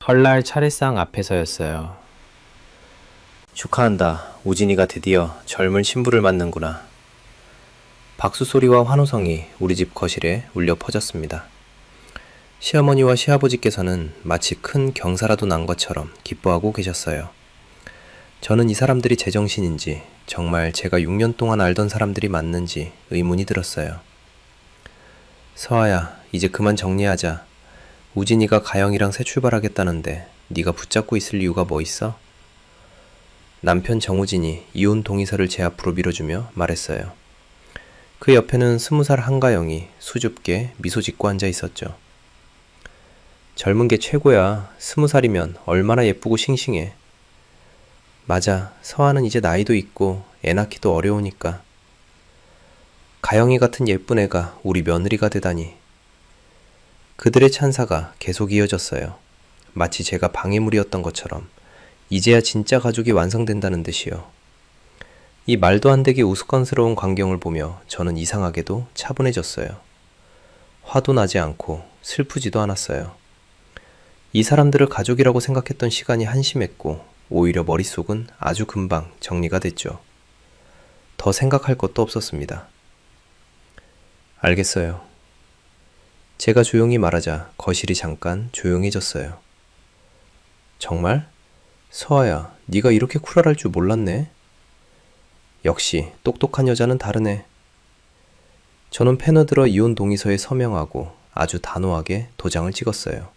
설날 차례상 앞에서였어요. 축하한다. 우진이가 드디어 젊은 신부를 맞는구나. 박수 소리와 환호성이 우리 집 거실에 울려 퍼졌습니다. 시어머니와 시아버지께서는 마치 큰 경사라도 난 것처럼 기뻐하고 계셨어요. 저는 이 사람들이 제정신인지 정말 제가 6년 동안 알던 사람들이 맞는지 의문이 들었어요. 서아야, 이제 그만 정리하자. 우진이가 가영이랑 새 출발하겠다는데 네가 붙잡고 있을 이유가 뭐 있어? 남편 정우진이 이혼 동의서를 제 앞으로 밀어주며 말했어요. 그 옆에는 20살 한가영이 수줍게 미소 짓고 앉아 있었죠. 젊은 게 최고야. 20살이면 얼마나 예쁘고 싱싱해. 맞아. 서아는 이제 나이도 있고 애 낳기도 어려우니까. 가영이 같은 예쁜 애가 우리 며느리가 되다니. 그들의 찬사가 계속 이어졌어요. 마치 제가 방해물이었던 것처럼 이제야 진짜 가족이 완성된다는 듯이요. 이 말도 안 되게 우스꽝스러운 광경을 보며 저는 이상하게도 차분해졌어요. 화도 나지 않고 슬프지도 않았어요. 이 사람들을 가족이라고 생각했던 시간이 한심했고 오히려 머릿속은 아주 금방 정리가 됐죠. 더 생각할 것도 없었습니다. 알겠어요. 제가 조용히 말하자 거실이 잠깐 조용해졌어요. 정말? 서아야, 네가 이렇게 쿨할 줄 몰랐네. 역시 똑똑한 여자는 다르네. 저는 펜을 들어 이혼 동의서에 서명하고 아주 단호하게 도장을 찍었어요.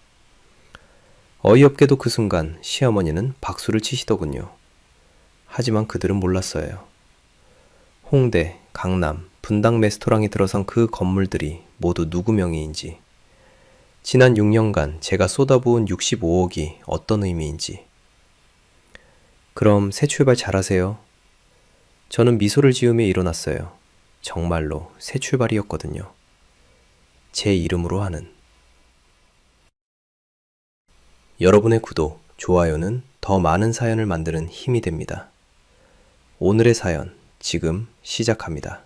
어이없게도 그 순간 시어머니는 박수를 치시더군요. 하지만 그들은 몰랐어요. 홍대, 강남, 분당 레스토랑에 들어선 그 건물들이 모두 누구 명의인지, 지난 6년간 제가 쏟아부은 65억이 어떤 의미인지. 그럼 새 출발 잘하세요. 저는 미소를 지으며 일어났어요. 정말로 새 출발이었거든요. 제 이름으로 하는. 여러분의 구독, 좋아요는 더 많은 사연을 만드는 힘이 됩니다. 오늘의 사연, 지금 시작합니다.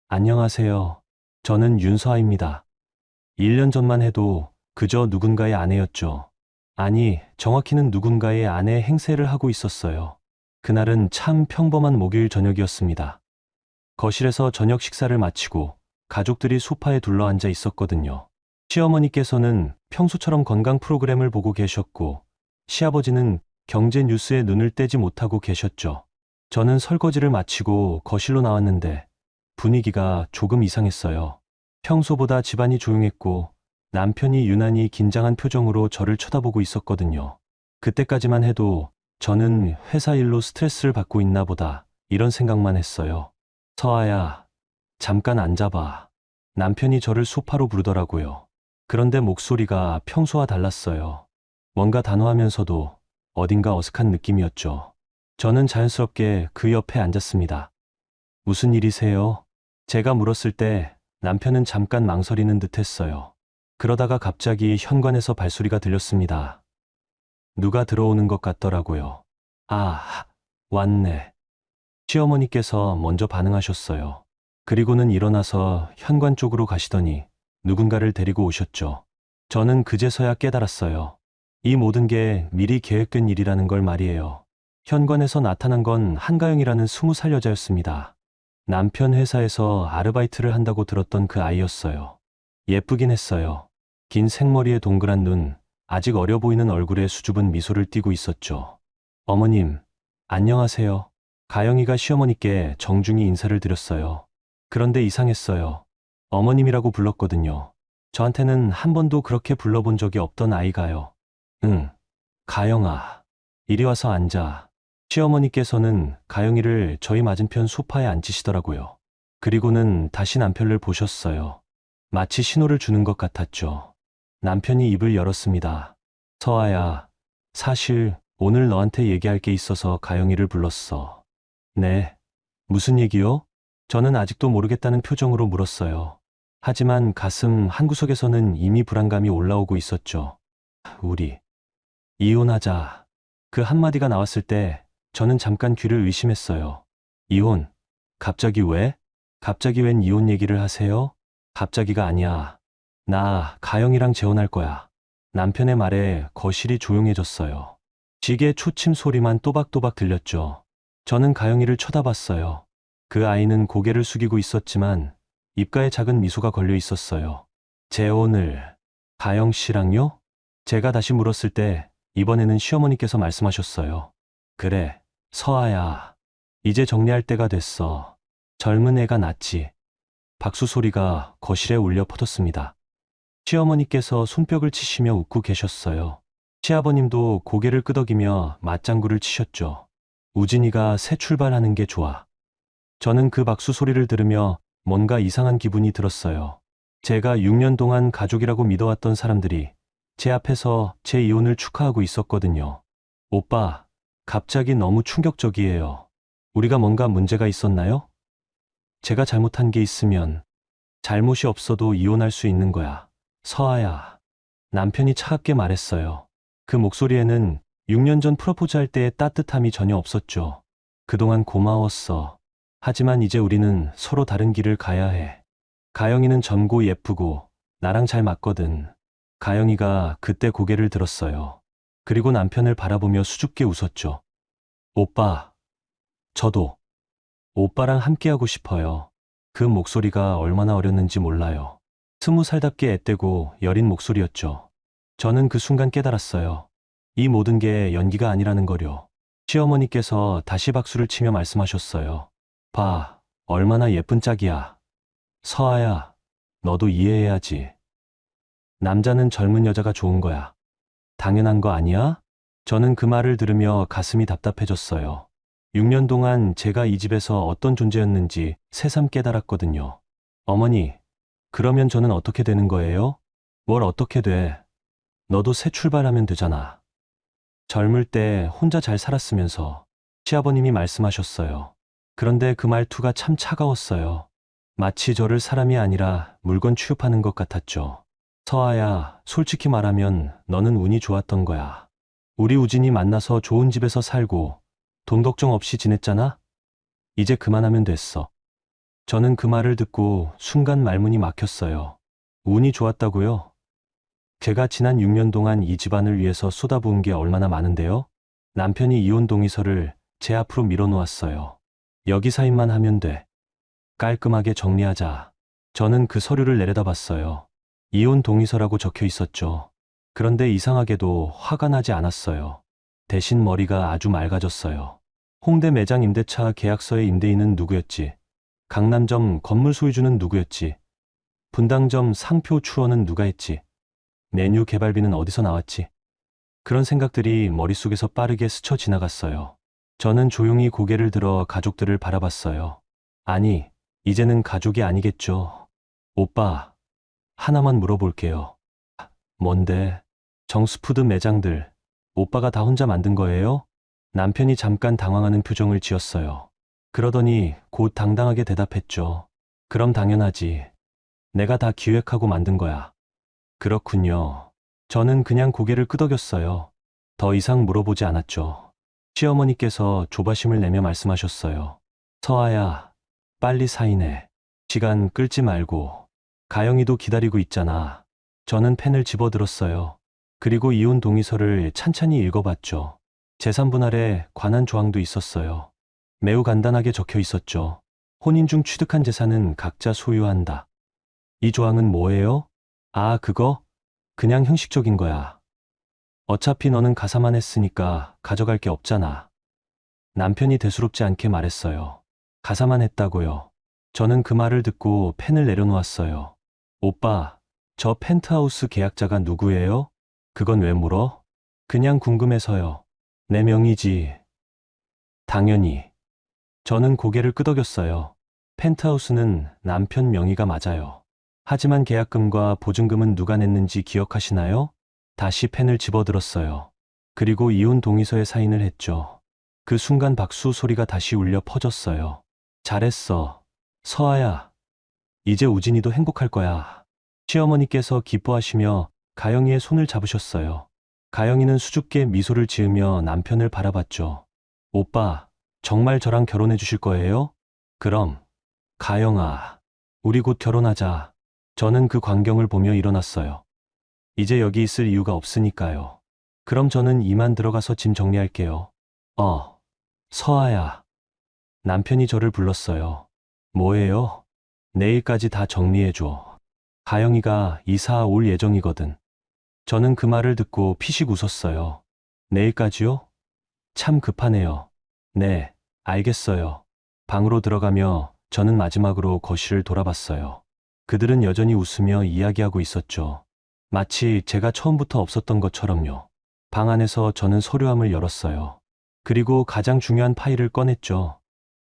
안녕하세요. 저는 윤서아입니다. 1년 전만 해도 그저 누군가의 아내였죠. 아니, 정확히는 누군가의 아내 행세를 하고 있었어요. 그날은 참 평범한 목요일 저녁이었습니다. 거실에서 저녁 식사를 마치고 가족들이 소파에 둘러앉아 있었거든요. 시어머니께서는 평소처럼 건강 프로그램을 보고 계셨고, 시아버지는 경제 뉴스에 눈을 떼지 못하고 계셨죠. 저는 설거지를 마치고 거실로 나왔는데 분위기가 조금 이상했어요. 평소보다 집안이 조용했고 남편이 유난히 긴장한 표정으로 저를 쳐다보고 있었거든요. 그때까지만 해도 저는 회사 일로 스트레스를 받고 있나 보다 이런 생각만 했어요. 서아야, 잠깐 앉아봐. 남편이 저를 소파로 부르더라고요. 그런데 목소리가 평소와 달랐어요. 뭔가 단호하면서도 어딘가 어색한 느낌이었죠. 저는 자연스럽게 그 옆에 앉았습니다. 무슨 일이세요? 제가 물었을 때 남편은 잠깐 망설이는 듯 했어요. 그러다가 갑자기 현관에서 발소리가 들렸습니다. 누가 들어오는 것 같더라고요. 아, 왔네. 시어머니께서 먼저 반응하셨어요. 그리고는 일어나서 현관 쪽으로 가시더니 누군가를 데리고 오셨죠. 저는 그제서야 깨달았어요. 이 모든 게 미리 계획된 일이라는 걸 말이에요. 현관에서 나타난 건 한가영이라는 20살 여자였습니다. 남편 회사에서 아르바이트를 한다고 들었던 그 아이였어요. 예쁘긴 했어요. 긴 생머리에 동그란 눈, 아직 어려 보이는 얼굴에 수줍은 미소를 띠고 있었죠. 어머님, 안녕하세요. 가영이가 시어머니께 정중히 인사를 드렸어요. 그런데 이상했어요. 어머님이라고 불렀거든요. 저한테는 한 번도 그렇게 불러본 적이 없던 아이가요. 응, 가영아, 이리 와서 앉아. 시어머니께서는 가영이를 저희 맞은편 소파에 앉히시더라고요. 그리고는 다시 남편을 보셨어요. 마치 신호를 주는 것 같았죠. 남편이 입을 열었습니다. 서아야, 사실 오늘 너한테 얘기할 게 있어서 가영이를 불렀어. 네, 무슨 얘기요? 저는 아직도 모르겠다는 표정으로 물었어요. 하지만 가슴 한구석에서는 이미 불안감이 올라오고 있었죠. 우리 이혼하자. 그 한마디가 나왔을 때 저는 잠깐 귀를 의심했어요. 이혼? 갑자기 왜? 갑자기 웬 이혼 얘기를 하세요? 갑자기가 아니야. 나 가영이랑 재혼할 거야. 남편의 말에 거실이 조용해졌어요. 시계 초침 소리만 또박또박 들렸죠. 저는 가영이를 쳐다봤어요. 그 아이는 고개를 숙이고 있었지만 입가에 작은 미소가 걸려 있었어요. 재혼을 가영 씨랑요? 제가 다시 물었을 때 이번에는 시어머니께서 말씀하셨어요. 그래, 서아야. 이제 정리할 때가 됐어. 젊은 애가 낫지. 박수 소리가 거실에 울려 퍼졌습니다. 시어머니께서 손뼉을 치시며 웃고 계셨어요. 시아버님도 고개를 끄덕이며 맞장구를 치셨죠. 우진이가 새 출발하는 게 좋아. 저는 그 박수 소리를 들으며 뭔가 이상한 기분이 들었어요. 제가 6년 동안 가족이라고 믿어왔던 사람들이 제 앞에서 제 이혼을 축하하고 있었거든요. 오빠, 갑자기 너무 충격적이에요. 우리가 뭔가 문제가 있었나요? 제가 잘못한 게 있으면 잘못이 없어도 이혼할 수 있는 거야. 서아야. 남편이 차갑게 말했어요. 그 목소리에는 6년 전 프로포즈 할 때의 따뜻함이 전혀 없었죠. 그동안 고마웠어. 하지만 이제 우리는 서로 다른 길을 가야 해. 가영이는 젊고 예쁘고 나랑 잘 맞거든. 가영이가 그때 고개를 들었어요. 그리고 남편을 바라보며 수줍게 웃었죠. 오빠, 저도 오빠랑 함께하고 싶어요. 그 목소리가 얼마나 어렸는지 몰라요. 20살답게 앳되고 여린 목소리였죠. 저는 그 순간 깨달았어요. 이 모든 게 연기가 아니라는 거요. 시어머니께서 다시 박수를 치며 말씀하셨어요. 봐, 얼마나 예쁜 짝이야. 서아야, 너도 이해해야지. 남자는 젊은 여자가 좋은 거야. 당연한 거 아니야? 저는 그 말을 들으며 가슴이 답답해졌어요. 6년 동안 제가 이 집에서 어떤 존재였는지 새삼 깨달았거든요. 어머니, 그러면 저는 어떻게 되는 거예요? 뭘 어떻게 돼? 너도 새 출발하면 되잖아. 젊을 때 혼자 잘 살았으면서 시아버님이 말씀하셨어요. 그런데 그 말투가 참 차가웠어요. 마치 저를 사람이 아니라 물건 취급하는 것 같았죠. 서아야, 솔직히 말하면 너는 운이 좋았던 거야. 우리 우진이 만나서 좋은 집에서 살고 돈 걱정 없이 지냈잖아? 이제 그만하면 됐어. 저는 그 말을 듣고 순간 말문이 막혔어요. 운이 좋았다고요? 제가 지난 6년 동안 이 집안을 위해서 쏟아부은 게 얼마나 많은데요? 남편이 이혼 동의서를 제 앞으로 밀어놓았어요. 여기 사인만 하면 돼. 깔끔하게 정리하자. 저는 그 서류를 내려다봤어요. 이혼 동의서라고 적혀 있었죠. 그런데 이상하게도 화가 나지 않았어요. 대신 머리가 아주 맑아졌어요. 홍대 매장 임대차 계약서의 임대인은 누구였지? 강남점 건물 소유주는 누구였지? 분당점 상표 추원은 누가 했지? 메뉴 개발비는 어디서 나왔지? 그런 생각들이 머릿속에서 빠르게 스쳐 지나갔어요. 저는 조용히 고개를 들어 가족들을 바라봤어요. 아니, 이제는 가족이 아니겠죠. 오빠, 하나만 물어볼게요. 뭔데? 정수푸드 매장들, 오빠가 다 혼자 만든 거예요? 남편이 잠깐 당황하는 표정을 지었어요. 그러더니 곧 당당하게 대답했죠. 그럼 당연하지. 내가 다 기획하고 만든 거야. 그렇군요. 저는 그냥 고개를 끄덕였어요. 더 이상 물어보지 않았죠. 시어머니께서 조바심을 내며 말씀하셨어요. 서아야, 빨리 사인해. 시간 끌지 말고. 가영이도 기다리고 있잖아. 저는 펜을 집어들었어요. 그리고 이혼 동의서를 찬찬히 읽어봤죠. 재산분할에 관한 조항도 있었어요. 매우 간단하게 적혀 있었죠. 혼인 중 취득한 재산은 각자 소유한다. 이 조항은 뭐예요? 아, 그거? 그냥 형식적인 거야. 어차피 너는 가사만 했으니까 가져갈 게 없잖아. 남편이 대수롭지 않게 말했어요. 가사만 했다고요. 저는 그 말을 듣고 펜을 내려놓았어요. 오빠, 저 펜트하우스 계약자가 누구예요? 그건 왜 물어? 그냥 궁금해서요. 내 명의지. 당연히. 저는 고개를 끄덕였어요. 펜트하우스는 남편 명의가 맞아요. 하지만 계약금과 보증금은 누가 냈는지 기억하시나요? 다시 펜을 집어들었어요. 그리고 이혼 동의서에 사인을 했죠. 그 순간 박수 소리가 다시 울려 퍼졌어요. 잘했어. 서아야. 이제 우진이도 행복할 거야. 시어머니께서 기뻐하시며 가영이의 손을 잡으셨어요. 가영이는 수줍게 미소를 지으며 남편을 바라봤죠. 오빠, 정말 저랑 결혼해 주실 거예요? 그럼, 가영아, 우리 곧 결혼하자. 저는 그 광경을 보며 일어났어요. 이제 여기 있을 이유가 없으니까요. 그럼 저는 이만 들어가서 짐 정리할게요. 서아야. 남편이 저를 불렀어요. 뭐예요? 내일까지 다 정리해줘. 가영이가 이사 올 예정이거든. 저는 그 말을 듣고 피식 웃었어요. 내일까지요? 참 급하네요. 네, 알겠어요. 방으로 들어가며 저는 마지막으로 거실을 돌아봤어요. 그들은 여전히 웃으며 이야기하고 있었죠. 마치 제가 처음부터 없었던 것처럼요. 방 안에서 저는 서류함을 열었어요. 그리고 가장 중요한 파일을 꺼냈죠.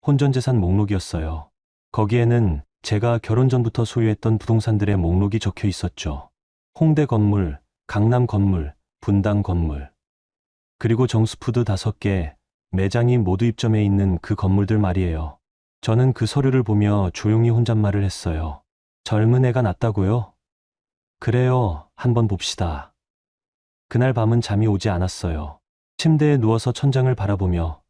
혼전재산 목록이었어요. 거기에는 제가 결혼 전부터 소유했던 부동산들의 목록이 적혀 있었죠. 홍대 건물, 강남 건물, 분당 건물. 그리고 정수푸드 5개, 매장이 모두 입점해 있는 그 건물들 말이에요. 저는 그 서류를 보며 조용히 혼잣말을 했어요. 젊은 애가 낫다고요? 그래요, 한번 봅시다. 그날 밤은 잠이 오지 않았어요. 침대에 누워서 천장을 바라보며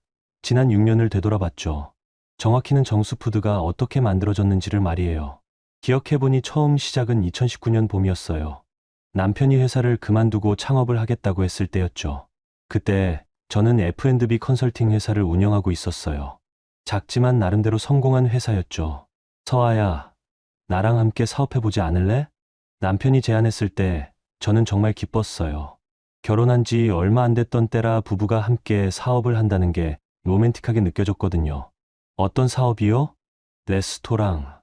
지난 6년을 되돌아봤죠. 정확히는 정수푸드가 어떻게 만들어졌는지를 말이에요. 기억해보니 처음 시작은 2019년 봄이었어요. 남편이 회사를 그만두고 창업을 하겠다고 했을 때였죠. 그때 저는 F&B 컨설팅 회사를 운영하고 있었어요. 작지만 나름대로 성공한 회사였죠. 서아야, 나랑 함께 사업해보지 않을래? 남편이 제안했을 때 저는 정말 기뻤어요. 결혼한 지 얼마 안 됐던 때라 부부가 함께 사업을 한다는 게 로맨틱하게 느껴졌거든요. 어떤 사업이요? 레스토랑.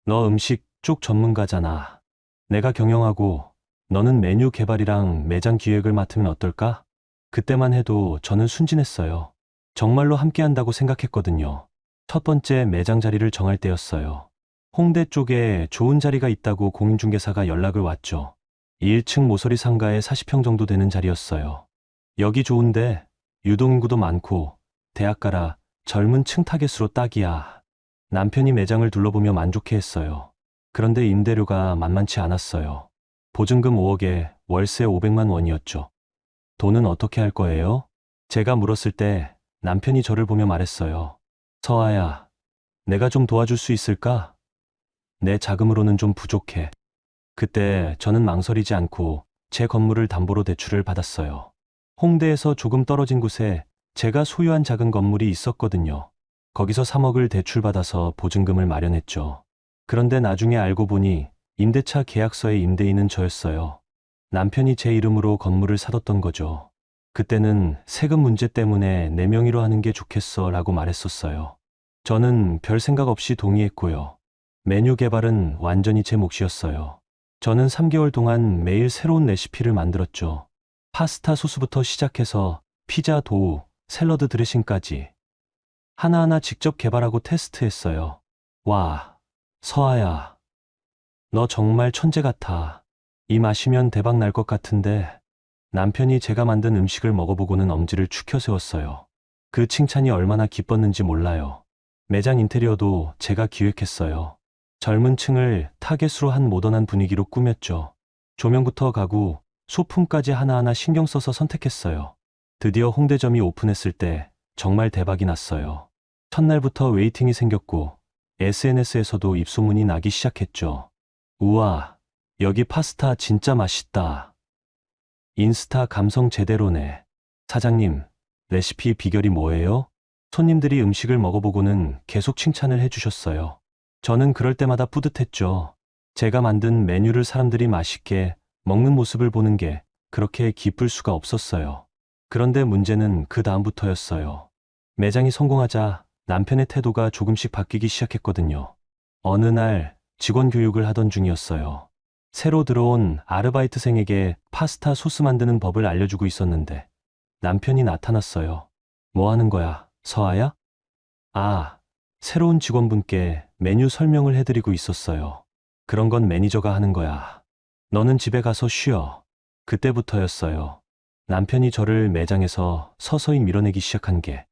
너 음식 쪽 전문가잖아. 내가 경영하고 너는 메뉴 개발이랑 매장 기획을 맡으면 어떨까? 그때만 해도 저는 순진했어요. 정말로 함께 한다고 생각했거든요. 첫 번째 매장 자리를 정할 때였어요. 홍대 쪽에 좋은 자리가 있다고 공인중개사가 연락을 왔죠. 1층 모서리 상가에 40평 정도 되는 자리였어요. 여기 좋은데 유동인구도 많고 대학가라 젊은 층 타겟으로 딱이야. 남편이 매장을 둘러보며 만족해했어요. 그런데 임대료가 만만치 않았어요. 보증금 5억에 월세 500만 원이었죠. 돈은 어떻게 할 거예요? 제가 물었을 때 남편이 저를 보며 말했어요. 서아야, 내가 좀 도와줄 수 있을까? 내 자금으로는 좀 부족해. 그때 저는 망설이지 않고 제 건물을 담보로 대출을 받았어요. 홍대에서 조금 떨어진 곳에 제가 소유한 작은 건물이 있었거든요. 거기서 3억을 대출받아서 보증금을 마련했죠. 그런데 나중에 알고 보니 임대차 계약서의 임대인은 저였어요. 남편이 제 이름으로 건물을 사뒀던 거죠. 그때는 세금 문제 때문에 내 명의로 하는 게 좋겠어 라고 말했었어요. 저는 별 생각 없이 동의했고요. 메뉴 개발은 완전히 제 몫이었어요. 저는 3개월 동안 매일 새로운 레시피를 만들었죠. 파스타 소스부터 시작해서 피자 도우, 샐러드 드레싱까지 하나하나 직접 개발하고 테스트했어요. 와, 서아야, 너 정말 천재 같아. 이 마시면 대박 날 것 같은데. 남편이 제가 만든 음식을 먹어보고는 엄지를 축혀 세웠어요. 그 칭찬이 얼마나 기뻤는지 몰라요. 매장 인테리어도 제가 기획했어요. 젊은 층을 타겟으로 한 모던한 분위기로 꾸몄죠. 조명부터 가구, 소품까지 하나하나 신경 써서 선택했어요. 드디어 홍대점이 오픈했을 때 정말 대박이 났어요. 첫날부터 웨이팅이 생겼고 SNS에서도 입소문이 나기 시작했죠. 우와, 여기 파스타 진짜 맛있다. 인스타 감성 제대로네. 사장님, 레시피 비결이 뭐예요? 손님들이 음식을 먹어보고는 계속 칭찬을 해주셨어요. 저는 그럴 때마다 뿌듯했죠. 제가 만든 메뉴를 사람들이 맛있게 먹는 모습을 보는 게 그렇게 기쁠 수가 없었어요. 그런데 문제는 그 다음부터였어요. 매장이 성공하자 남편의 태도가 조금씩 바뀌기 시작했거든요. 어느 날 직원 교육을 하던 중이었어요. 새로 들어온 아르바이트생에게 파스타 소스 만드는 법을 알려주고 있었는데 남편이 나타났어요. 뭐 하는 거야, 서아야? 아, 새로운 직원분께 메뉴 설명을 해드리고 있었어요. 그런 건 매니저가 하는 거야. 너는 집에 가서 쉬어. 그때부터였어요. 남편이 저를 매장에서 서서히 밀어내기 시작한 게.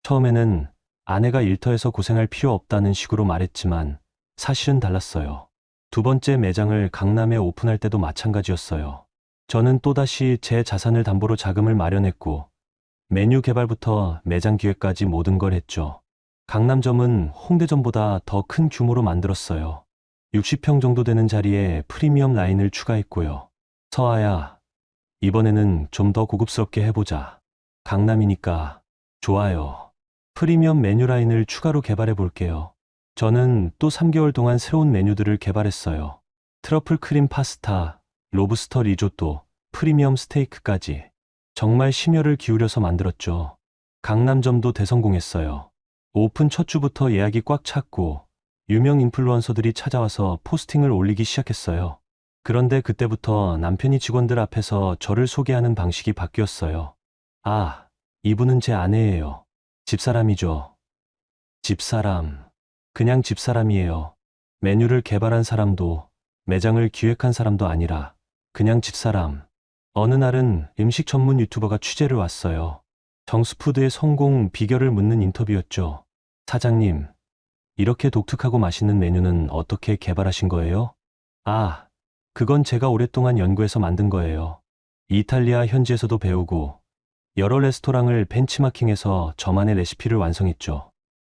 처음에는 아내가 일터에서 고생할 필요 없다는 식으로 말했지만 사실은 달랐어요. 두 번째 매장을 강남에 오픈할 때도 마찬가지였어요. 저는 또다시 제 자산을 담보로 자금을 마련했고 메뉴 개발부터 매장 기획까지 모든 걸 했죠. 강남점은 홍대점보다 더 큰 규모로 만들었어요. 60평 정도 되는 자리에 프리미엄 라인을 추가했고요. 서아야, 이번에는 좀 더 고급스럽게 해보자. 강남이니까. 좋아요. 프리미엄 메뉴 라인을 추가로 개발해 볼게요. 저는 또 3개월 동안 새로운 메뉴들을 개발했어요. 트러플 크림 파스타, 로브스터 리조또, 프리미엄 스테이크까지. 정말 심혈을 기울여서 만들었죠. 강남점도 대성공했어요. 오픈 첫 주부터 예약이 꽉 찼고 유명 인플루언서들이 찾아와서 포스팅을 올리기 시작했어요. 그런데 그때부터 남편이 직원들 앞에서 저를 소개하는 방식이 바뀌었어요. 아, 이분은 제 아내예요. 집사람이죠. 집사람. 그냥 집사람이에요. 메뉴를 개발한 사람도 매장을 기획한 사람도 아니라 그냥 집사람. 어느 날은 음식 전문 유튜버가 취재를 왔어요. 정수푸드의 성공 비결을 묻는 인터뷰였죠. 사장님, 이렇게 독특하고 맛있는 메뉴는 어떻게 개발하신 거예요? 아, 그건 제가 오랫동안 연구해서 만든 거예요. 이탈리아 현지에서도 배우고 여러 레스토랑을 벤치마킹해서 저만의 레시피를 완성했죠.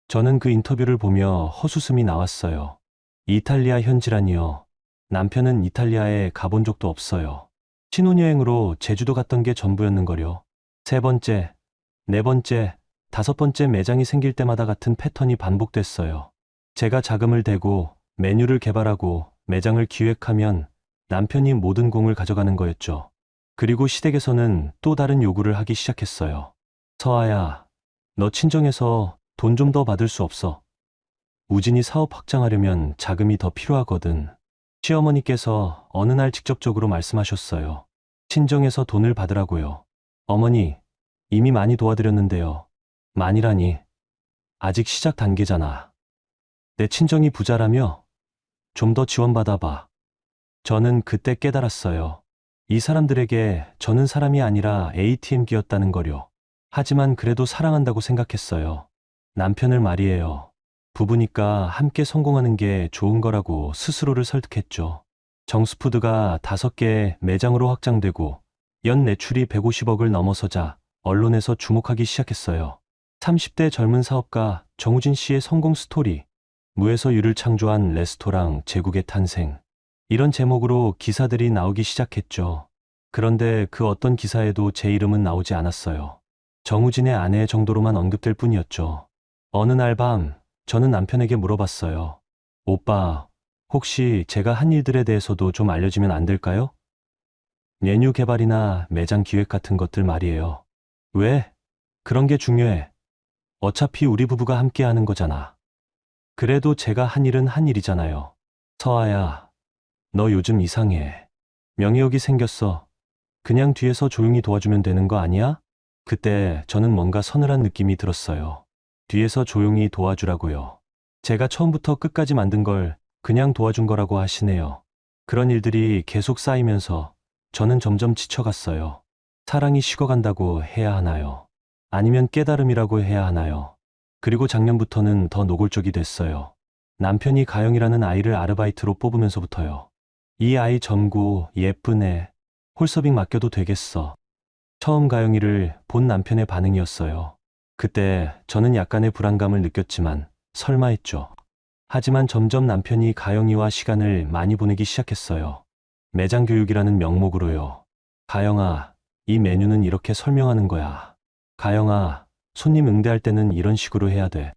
저는 그 인터뷰를 보며 헛웃음이 나왔어요. 이탈리아 현지라니요. 남편은 이탈리아에 가본 적도 없어요. 신혼여행으로 제주도 갔던 게 전부였는걸요. 세 번째, 네 번째, 다섯 번째 매장이 생길 때마다 같은 패턴이 반복됐어요. 제가 자금을 대고 메뉴를 개발하고 매장을 기획하면 남편이 모든 공을 가져가는 거였죠. 그리고 시댁에서는 또 다른 요구를 하기 시작했어요. 서아야, 너 친정에서 돈 좀 더 받을 수 없어? 우진이 사업 확장하려면 자금이 더 필요하거든. 시어머니께서 어느 날 직접적으로 말씀하셨어요. 친정에서 돈을 받으라고요. 어머니, 이미 많이 도와드렸는데요. 많이라니. 아직 시작 단계잖아. 내 친정이 부자라며? 좀 더 지원받아봐. 저는 그때 깨달았어요. 이 사람들에게 저는 사람이 아니라 ATM기였다는 거요. 하지만 그래도 사랑한다고 생각했어요. 남편을 말이에요. 부부니까 함께 성공하는 게 좋은 거라고 스스로를 설득했죠. 정수푸드가 5개의 매장으로 확장되고 연 매출이 150억을 넘어서자 언론에서 주목하기 시작했어요. 30대 젊은 사업가 정우진 씨의 성공 스토리, 무에서 유를 창조한 레스토랑 제국의 탄생. 이런 제목으로 기사들이 나오기 시작했죠. 그런데 그 어떤 기사에도 제 이름은 나오지 않았어요. 정우진의 아내 정도로만 언급될 뿐이었죠. 어느 날 밤, 저는 남편에게 물어봤어요. 오빠, 혹시 제가 한 일들에 대해서도 좀 알려주면 안 될까요? 메뉴 개발이나 매장 기획 같은 것들 말이에요. 왜? 그런 게 중요해. 어차피 우리 부부가 함께 하는 거잖아. 그래도 제가 한 일은 한 일이잖아요. 서아야, 너 요즘 이상해. 명예욕이 생겼어. 그냥 뒤에서 조용히 도와주면 되는 거 아니야? 그때 저는 뭔가 서늘한 느낌이 들었어요. 뒤에서 조용히 도와주라고요. 제가 처음부터 끝까지 만든 걸 그냥 도와준 거라고 하시네요. 그런 일들이 계속 쌓이면서 저는 점점 지쳐갔어요. 사랑이 식어간다고 해야 하나요? 아니면 깨달음이라고 해야 하나요? 그리고 작년부터는 더 노골적이 됐어요. 남편이 가영이라는 아이를 아르바이트로 뽑으면서부터요. 이 아이 젊고 예쁜 애, 홀서빙 맡겨도 되겠어. 처음 가영이를 본 남편의 반응이었어요. 그때 저는 약간의 불안감을 느꼈지만 설마 했죠. 하지만 점점 남편이 가영이와 시간을 많이 보내기 시작했어요. 매장 교육이라는 명목으로요. 가영아, 이 메뉴는 이렇게 설명하는 거야. 가영아, 손님 응대할 때는 이런 식으로 해야 돼.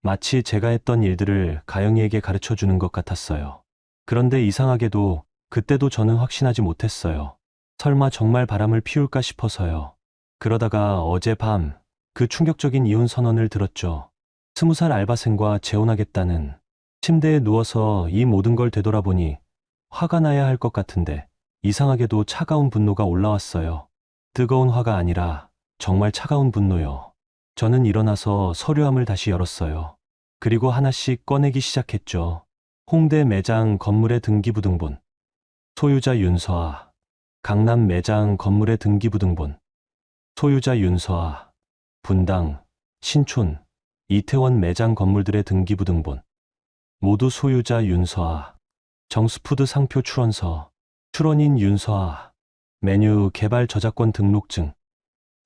마치 제가 했던 일들을 가영이에게 가르쳐 주는 것 같았어요. 그런데 이상하게도 그때도 저는 확신하지 못했어요. 설마 정말 바람을 피울까 싶어서요. 그러다가 어젯밤 그 충격적인 이혼 선언을 들었죠. 20살 알바생과 재혼하겠다는. 침대에 누워서 이 모든 걸 되돌아보니 화가 나야 할 것 같은데 이상하게도 차가운 분노가 올라왔어요. 뜨거운 화가 아니라 정말 차가운 분노요. 저는 일어나서 서류함을 다시 열었어요. 그리고 하나씩 꺼내기 시작했죠. 홍대 매장 건물의 등기부등본. 소유자 윤서아. 강남 매장 건물의 등기부등본. 소유자 윤서아. 분당, 신촌, 이태원 매장 건물들의 등기부등본. 모두 소유자 윤서아. 정수푸드 상표 출원서. 출원인 윤서아. 메뉴 개발 저작권 등록증.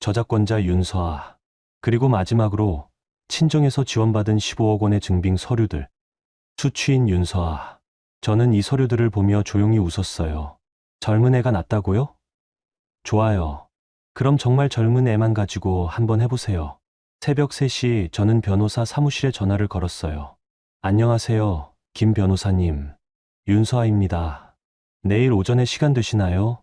저작권자 윤서아. 그리고 마지막으로 친정에서 지원받은 15억 원의 증빙 서류들. 수취인 윤서아. 저는 이 서류들을 보며 조용히 웃었어요. 젊은 애가 낫다고요? 좋아요. 그럼 정말 젊은 애만 가지고 한번 해보세요. 새벽 3시 저는 변호사 사무실에 전화를 걸었어요. 안녕하세요, 김 변호사님. 윤서아입니다. 내일 오전에 시간 되시나요?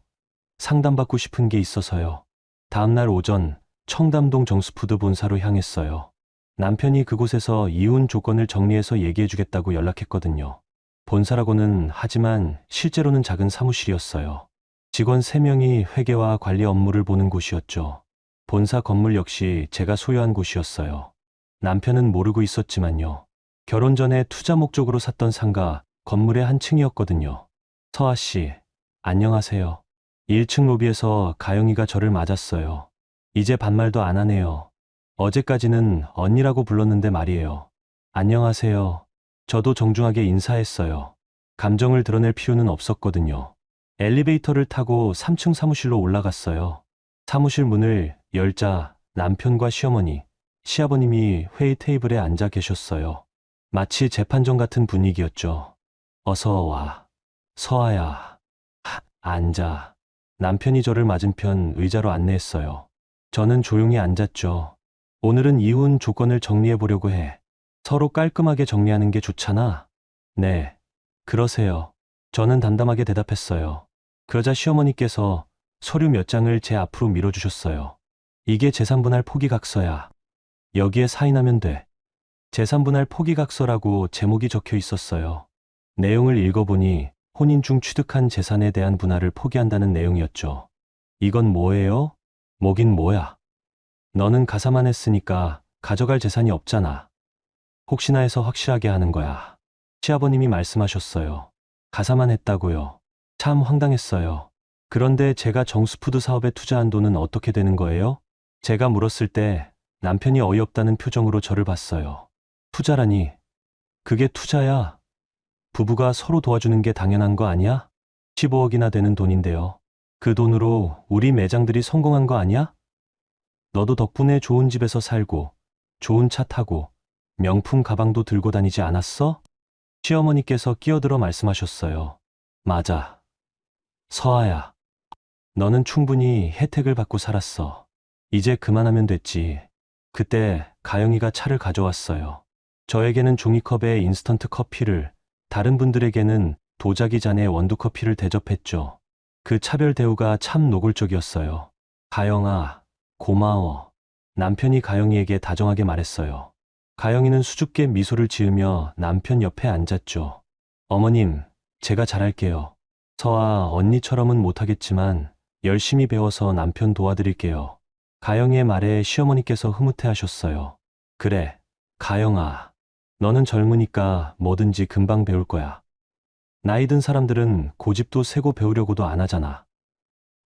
상담받고 싶은 게 있어서요. 다음날 오전 청담동 정수푸드 본사로 향했어요. 남편이 그곳에서 이혼 조건을 정리해서 얘기해주겠다고 연락했거든요. 본사라고는 하지만 실제로는 작은 사무실이었어요. 직원 3명이 회계와 관리 업무를 보는 곳이었죠. 본사 건물 역시 제가 소유한 곳이었어요. 남편은 모르고 있었지만요. 결혼 전에 투자 목적으로 샀던 상가 건물의 한 층이었거든요. 서아 씨, 안녕하세요. 1층 로비에서 가영이가 저를 맞았어요. 이제 반말도 안 하네요. 어제까지는 언니라고 불렀는데 말이에요. 안녕하세요. 저도 정중하게 인사했어요. 감정을 드러낼 필요는 없었거든요. 엘리베이터를 타고 3층 사무실로 올라갔어요. 사무실 문을 열자 남편과 시어머니, 시아버님이 회의 테이블에 앉아 계셨어요. 마치 재판정 같은 분위기였죠. 어서 와. 서아야. 앉아. 남편이 저를 맞은편 의자로 안내했어요. 저는 조용히 앉았죠. 오늘은 이혼 조건을 정리해 보려고 해. 서로 깔끔하게 정리하는 게 좋잖아. 네. 그러세요. 저는 담담하게 대답했어요. 그러자 시어머니께서 서류 몇 장을 제 앞으로 밀어주셨어요. 이게 재산분할 포기각서야. 여기에 사인하면 돼. 재산분할 포기각서라고 제목이 적혀 있었어요. 내용을 읽어보니 혼인 중 취득한 재산에 대한 분할을 포기한다는 내용이었죠. 이건 뭐예요? 뭐긴 뭐야. 너는 가사만 했으니까 가져갈 재산이 없잖아. 혹시나 해서 확실하게 하는 거야. 시아버님이 말씀하셨어요. 가사만 했다고요. 참 황당했어요. 그런데 제가 정수푸드 사업에 투자한 돈은 어떻게 되는 거예요? 제가 물었을 때 남편이 어이없다는 표정으로 저를 봤어요. 투자라니. 그게 투자야. 부부가 서로 도와주는 게 당연한 거 아니야? 15억이나 되는 돈인데요. 그 돈으로 우리 매장들이 성공한 거 아니야? 너도 덕분에 좋은 집에서 살고, 좋은 차 타고, 명품 가방도 들고 다니지 않았어? 시어머니께서 끼어들어 말씀하셨어요. 맞아. 서아야. 너는 충분히 혜택을 받고 살았어. 이제 그만하면 됐지. 그때 가영이가 차를 가져왔어요. 저에게는 종이컵에 인스턴트 커피를, 다른 분들에게는 도자기 잔에 원두커피를 대접했죠. 그 차별 대우가 참 노골적이었어요. 가영아, 고마워. 남편이 가영이에게 다정하게 말했어요. 가영이는 수줍게 미소를 지으며 남편 옆에 앉았죠. 어머님, 제가 잘할게요. 서아 언니처럼은 못하겠지만 열심히 배워서 남편 도와드릴게요. 가영이의 말에 시어머니께서 흐뭇해하셨어요. 그래, 가영아. 너는 젊으니까 뭐든지 금방 배울 거야. 나이 든 사람들은 고집도 세고 배우려고도 안 하잖아.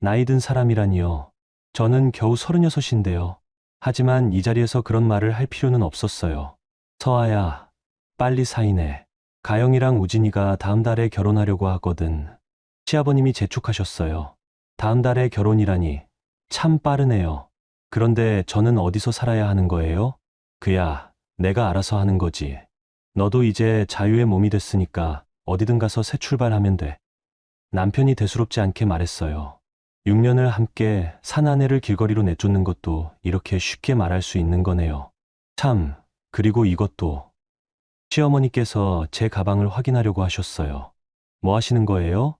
나이 든 사람이라니요. 저는 겨우 36인데요. 하지만 이 자리에서 그런 말을 할 필요는 없었어요. 서아야, 빨리 사인해. 가영이랑 우진이가 다음 달에 결혼하려고 하거든. 시아버님이 재촉하셨어요. 다음 달에 결혼이라니. 참 빠르네요. 그런데 저는 어디서 살아야 하는 거예요? 그야, 내가 알아서 하는 거지. 너도 이제 자유의 몸이 됐으니까 어디든 가서 새 출발하면 돼. 남편이 대수롭지 않게 말했어요. 6년을 함께 산 아내를 길거리로 내쫓는 것도 이렇게 쉽게 말할 수 있는 거네요. 참, 그리고 이것도. 시어머니께서 제 가방을 확인하려고 하셨어요. 뭐 하시는 거예요?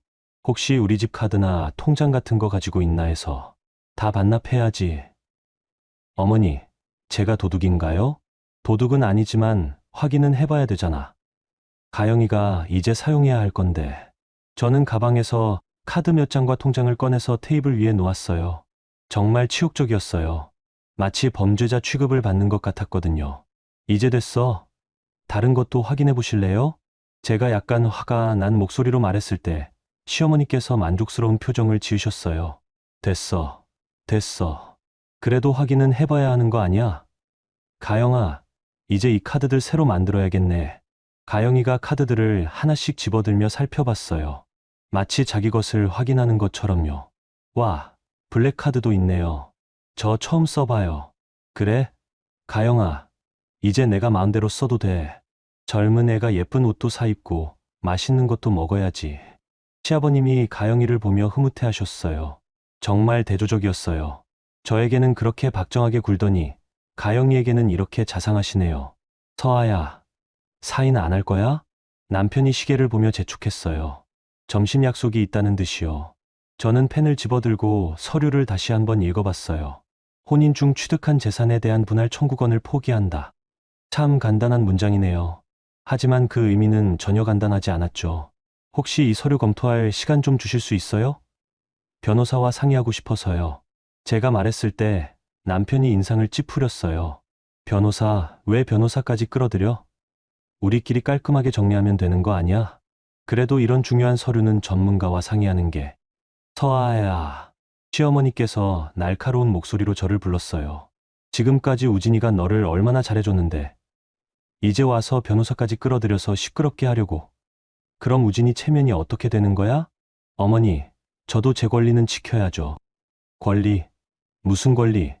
혹시 우리 집 카드나 통장 같은 거 가지고 있나 해서. 다 반납해야지. 어머니, 제가 도둑인가요? 도둑은 아니지만 확인은 해봐야 되잖아. 가영이가 이제 사용해야 할 건데. 저는 가방에서 카드 몇 장과 통장을 꺼내서 테이블 위에 놓았어요. 정말 치욕적이었어요. 마치 범죄자 취급을 받는 것 같았거든요. 이제 됐어. 다른 것도 확인해 보실래요? 제가 약간 화가 난 목소리로 말했을 때 시어머니께서 만족스러운 표정을 지으셨어요. 됐어. 됐어. 그래도 확인은 해봐야 하는 거 아니야? 가영아, 이제 이 카드들 새로 만들어야겠네. 가영이가 카드들을 하나씩 집어들며 살펴봤어요. 마치 자기 것을 확인하는 것처럼요. 와, 블랙카드도 있네요. 저 처음 써봐요. 그래? 가영아, 이제 내가 마음대로 써도 돼. 젊은 애가 예쁜 옷도 사입고 맛있는 것도 먹어야지. 시아버님이 가영이를 보며 흐뭇해 하셨어요. 정말 대조적이었어요. 저에게는 그렇게 박정하게 굴더니 가영이에게는 이렇게 자상하시네요. 서아야, 사인 안 할 거야? 남편이 시계를 보며 재촉했어요. 점심 약속이 있다는 듯이요. 저는 펜을 집어들고 서류를 다시 한번 읽어봤어요. 혼인 중 취득한 재산에 대한 분할 청구권을 포기한다. 참 간단한 문장이네요. 하지만 그 의미는 전혀 간단하지 않았죠. 혹시 이 서류 검토할 시간 좀 주실 수 있어요? 변호사와 상의하고 싶어서요. 제가 말했을 때 남편이 인상을 찌푸렸어요. 변호사, 왜 변호사까지 끌어들여? 우리끼리 깔끔하게 정리하면 되는 거 아니야? 그래도 이런 중요한 서류는 전문가와 상의하는 게. 서아야. 시어머니께서 날카로운 목소리로 저를 불렀어요. 지금까지 우진이가 너를 얼마나 잘해줬는데. 이제 와서 변호사까지 끌어들여서 시끄럽게 하려고. 그럼 우진이 체면이 어떻게 되는 거야? 어머니, 저도 제 권리는 지켜야죠. 권리? 무슨 권리?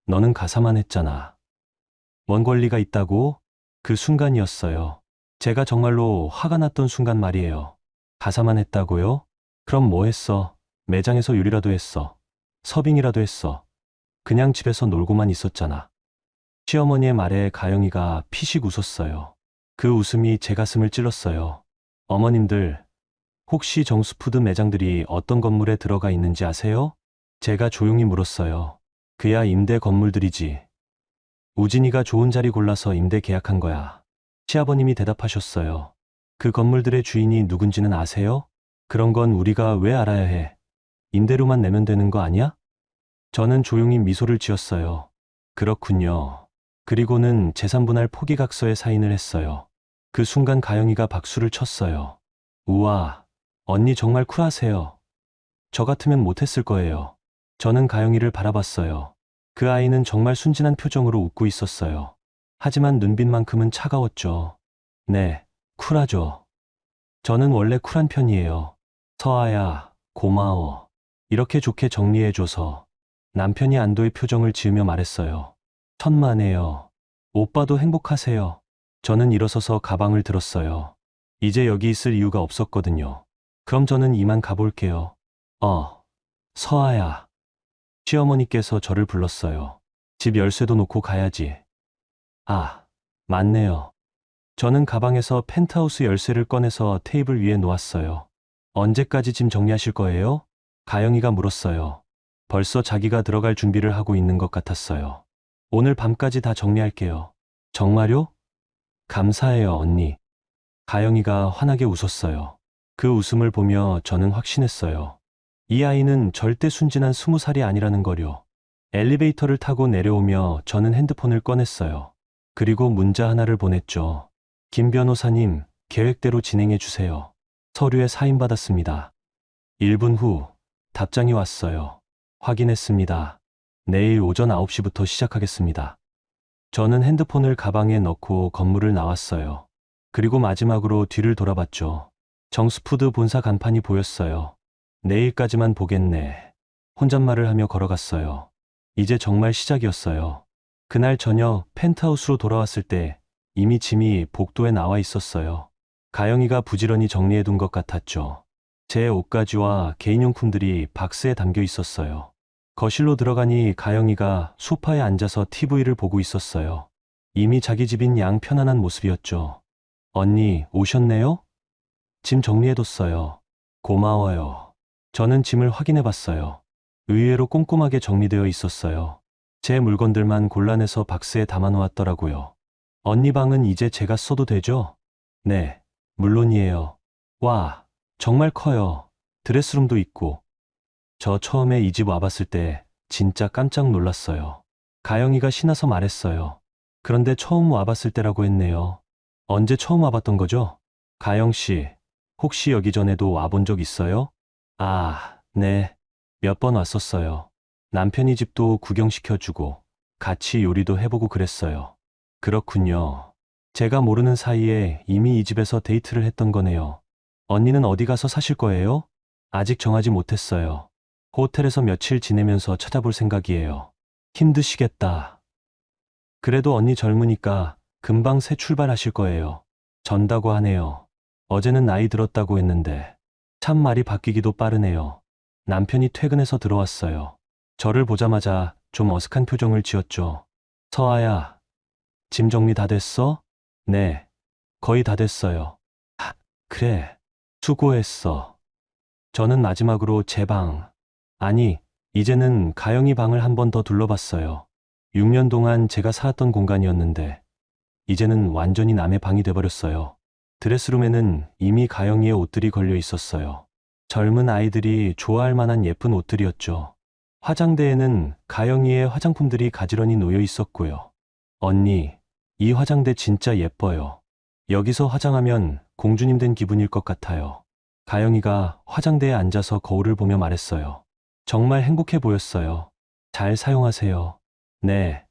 너는 가사만 했잖아. 뭔 권리가 있다고? 그 순간이었어요. 제가 정말로 화가 났던 순간 말이에요. 가사만 했다고요? 그럼 뭐 했어? 매장에서 요리라도 했어. 서빙이라도 했어. 그냥 집에서 놀고만 있었잖아. 시어머니의 말에 가영이가 피식 웃었어요. 그 웃음이 제 가슴을 찔렀어요. 어머님들, 혹시 정수푸드 매장들이 어떤 건물에 들어가 있는지 아세요? 제가 조용히 물었어요. 그야 임대 건물들이지. 우진이가 좋은 자리 골라서 임대 계약한 거야. 시아버님이 대답하셨어요. 그 건물들의 주인이 누군지는 아세요? 그런 건 우리가 왜 알아야 해? 임대료만 내면 되는 거 아니야? 저는 조용히 미소를 지었어요. 그렇군요. 그리고는 재산분할 포기각서에 사인을 했어요. 그 순간 가영이가 박수를 쳤어요. 우와, 언니 정말 쿨하세요. 저 같으면 못했을 거예요. 저는 가영이를 바라봤어요. 그 아이는 정말 순진한 표정으로 웃고 있었어요. 하지만 눈빛만큼은 차가웠죠. 네, 쿨하죠. 저는 원래 쿨한 편이에요. 서아야, 고마워. 이렇게 좋게 정리해줘서. 남편이 안도의 표정을 지으며 말했어요. 천만에요. 오빠도 행복하세요. 저는 일어서서 가방을 들었어요. 이제 여기 있을 이유가 없었거든요. 그럼 저는 이만 가볼게요. 서아야. 시어머니께서 저를 불렀어요. 집 열쇠도 놓고 가야지. 아, 맞네요. 저는 가방에서 펜트하우스 열쇠를 꺼내서 테이블 위에 놓았어요. 언제까지 짐 정리하실 거예요? 가영이가 물었어요. 벌써 자기가 들어갈 준비를 하고 있는 것 같았어요. 오늘 밤까지 다 정리할게요. 정말요? 감사해요, 언니. 가영이가 환하게 웃었어요. 그 웃음을 보며 저는 확신했어요. 이 아이는 절대 순진한 20살이 아니라는 거요. 엘리베이터를 타고 내려오며 저는 핸드폰을 꺼냈어요. 그리고 문자 하나를 보냈죠. 김 변호사님, 계획대로 진행해 주세요. 서류에 사인받았습니다. 1분 후 답장이 왔어요. 확인했습니다. 내일 오전 9시부터 시작하겠습니다. 저는 핸드폰을 가방에 넣고 건물을 나왔어요. 그리고 마지막으로 뒤를 돌아봤죠. 정수푸드 본사 간판이 보였어요. 내일까지만 보겠네. 혼잣말을 하며 걸어갔어요. 이제 정말 시작이었어요. 그날 저녁 펜트하우스로 돌아왔을 때 이미 짐이 복도에 나와 있었어요. 가영이가 부지런히 정리해둔 것 같았죠. 제 옷가지와 개인용품들이 박스에 담겨 있었어요. 거실로 들어가니 가영이가 소파에 앉아서 TV를 보고 있었어요. 이미 자기 집인 양 편안한 모습이었죠. 언니, 오셨네요? 짐 정리해뒀어요. 고마워요. 저는 짐을 확인해봤어요. 의외로 꼼꼼하게 정리되어 있었어요. 제 물건들만 골라내서 박스에 담아놓았더라고요. 언니 방은 이제 제가 써도 되죠? 네, 물론이에요. 와, 정말 커요. 드레스룸도 있고. 저 처음에 이 집 와봤을 때 진짜 깜짝 놀랐어요. 가영이가 신나서 말했어요. 그런데 처음 와봤을 때라고 했네요. 언제 처음 와봤던 거죠? 가영 씨, 혹시 여기 전에도 와본 적 있어요? 아, 네. 몇 번 왔었어요. 남편이 집도 구경시켜주고 같이 요리도 해보고 그랬어요. 그렇군요. 제가 모르는 사이에 이미 이 집에서 데이트를 했던 거네요. 언니는 어디 가서 사실 거예요? 아직 정하지 못했어요. 호텔에서 며칠 지내면서 찾아볼 생각이에요. 힘드시겠다. 그래도 언니 젊으니까 금방 새 출발하실 거예요. 전다고 하네요. 어제는 나이 들었다고 했는데 참 말이 바뀌기도 빠르네요. 남편이 퇴근해서 들어왔어요. 저를 보자마자 좀 어색한 표정을 지었죠. 서아야, 짐 정리 다 됐어? 네, 거의 다 됐어요. 아, 그래, 수고했어. 저는 마지막으로 제 방, 아니, 이제는 가영이 방을 한 번 더 둘러봤어요. 6년 동안 제가 살았던 공간이었는데, 이제는 완전히 남의 방이 돼버렸어요. 드레스룸에는 이미 가영이의 옷들이 걸려 있었어요. 젊은 아이들이 좋아할 만한 예쁜 옷들이었죠. 화장대에는 가영이의 화장품들이 가지런히 놓여 있었고요. 언니, 이 화장대 진짜 예뻐요. 여기서 화장하면 공주님 된 기분일 것 같아요. 가영이가 화장대에 앉아서 거울을 보며 말했어요. 정말 행복해 보였어요. 잘 사용하세요. 네,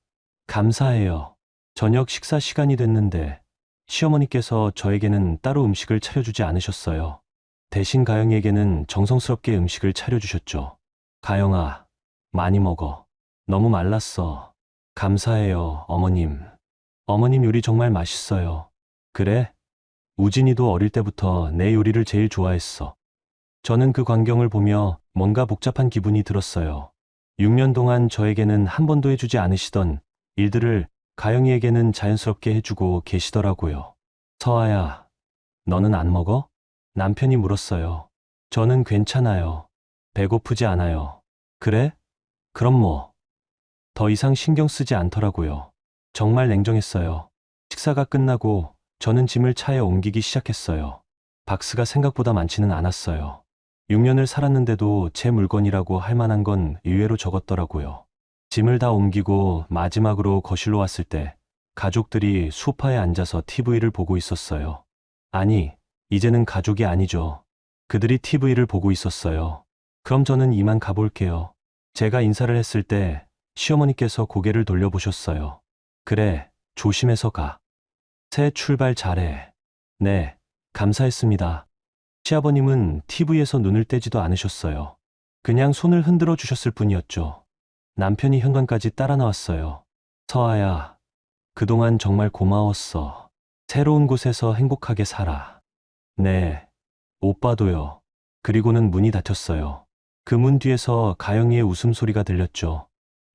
감사해요. 저녁 식사 시간이 됐는데 시어머니께서 저에게는 따로 음식을 차려주지 않으셨어요. 대신 가영이에게는 정성스럽게 음식을 차려주셨죠. 가영아, 많이 먹어. 너무 말랐어. 감사해요, 어머님. 어머님 요리 정말 맛있어요. 그래? 우진이도 어릴 때부터 내 요리를 제일 좋아했어. 저는 그 광경을 보며 뭔가 복잡한 기분이 들었어요. 6년 동안 저에게는 한 번도 해주지 않으시던 일들을 가영이에게는 자연스럽게 해주고 계시더라고요. 서아야, 너는 안 먹어? 남편이 물었어요. 저는 괜찮아요. 배고프지 않아요. 그래? 그럼 뭐? 더 이상 신경 쓰지 않더라고요. 정말 냉정했어요. 식사가 끝나고 저는 짐을 차에 옮기기 시작했어요. 박스가 생각보다 많지는 않았어요. 6년을 살았는데도 제 물건이라고 할 만한 건 의외로 적었더라고요. 짐을 다 옮기고 마지막으로 거실로 왔을 때 가족들이 소파에 앉아서 TV를 보고 있었어요. 아니, 이제는 가족이 아니죠. 그들이 TV를 보고 있었어요. 그럼 저는 이만 가볼게요. 제가 인사를 했을 때 시어머니께서 고개를 돌려보셨어요. 그래, 조심해서 가. 새 출발 잘해. 네, 감사했습니다. 시아버님은 TV에서 눈을 떼지도 않으셨어요. 그냥 손을 흔들어 주셨을 뿐이었죠. 남편이 현관까지 따라 나왔어요. 서아야, 그동안 정말 고마웠어. 새로운 곳에서 행복하게 살아. 네, 오빠도요. 그리고는 문이 닫혔어요. 그 문 뒤에서 가영이의 웃음소리가 들렸죠.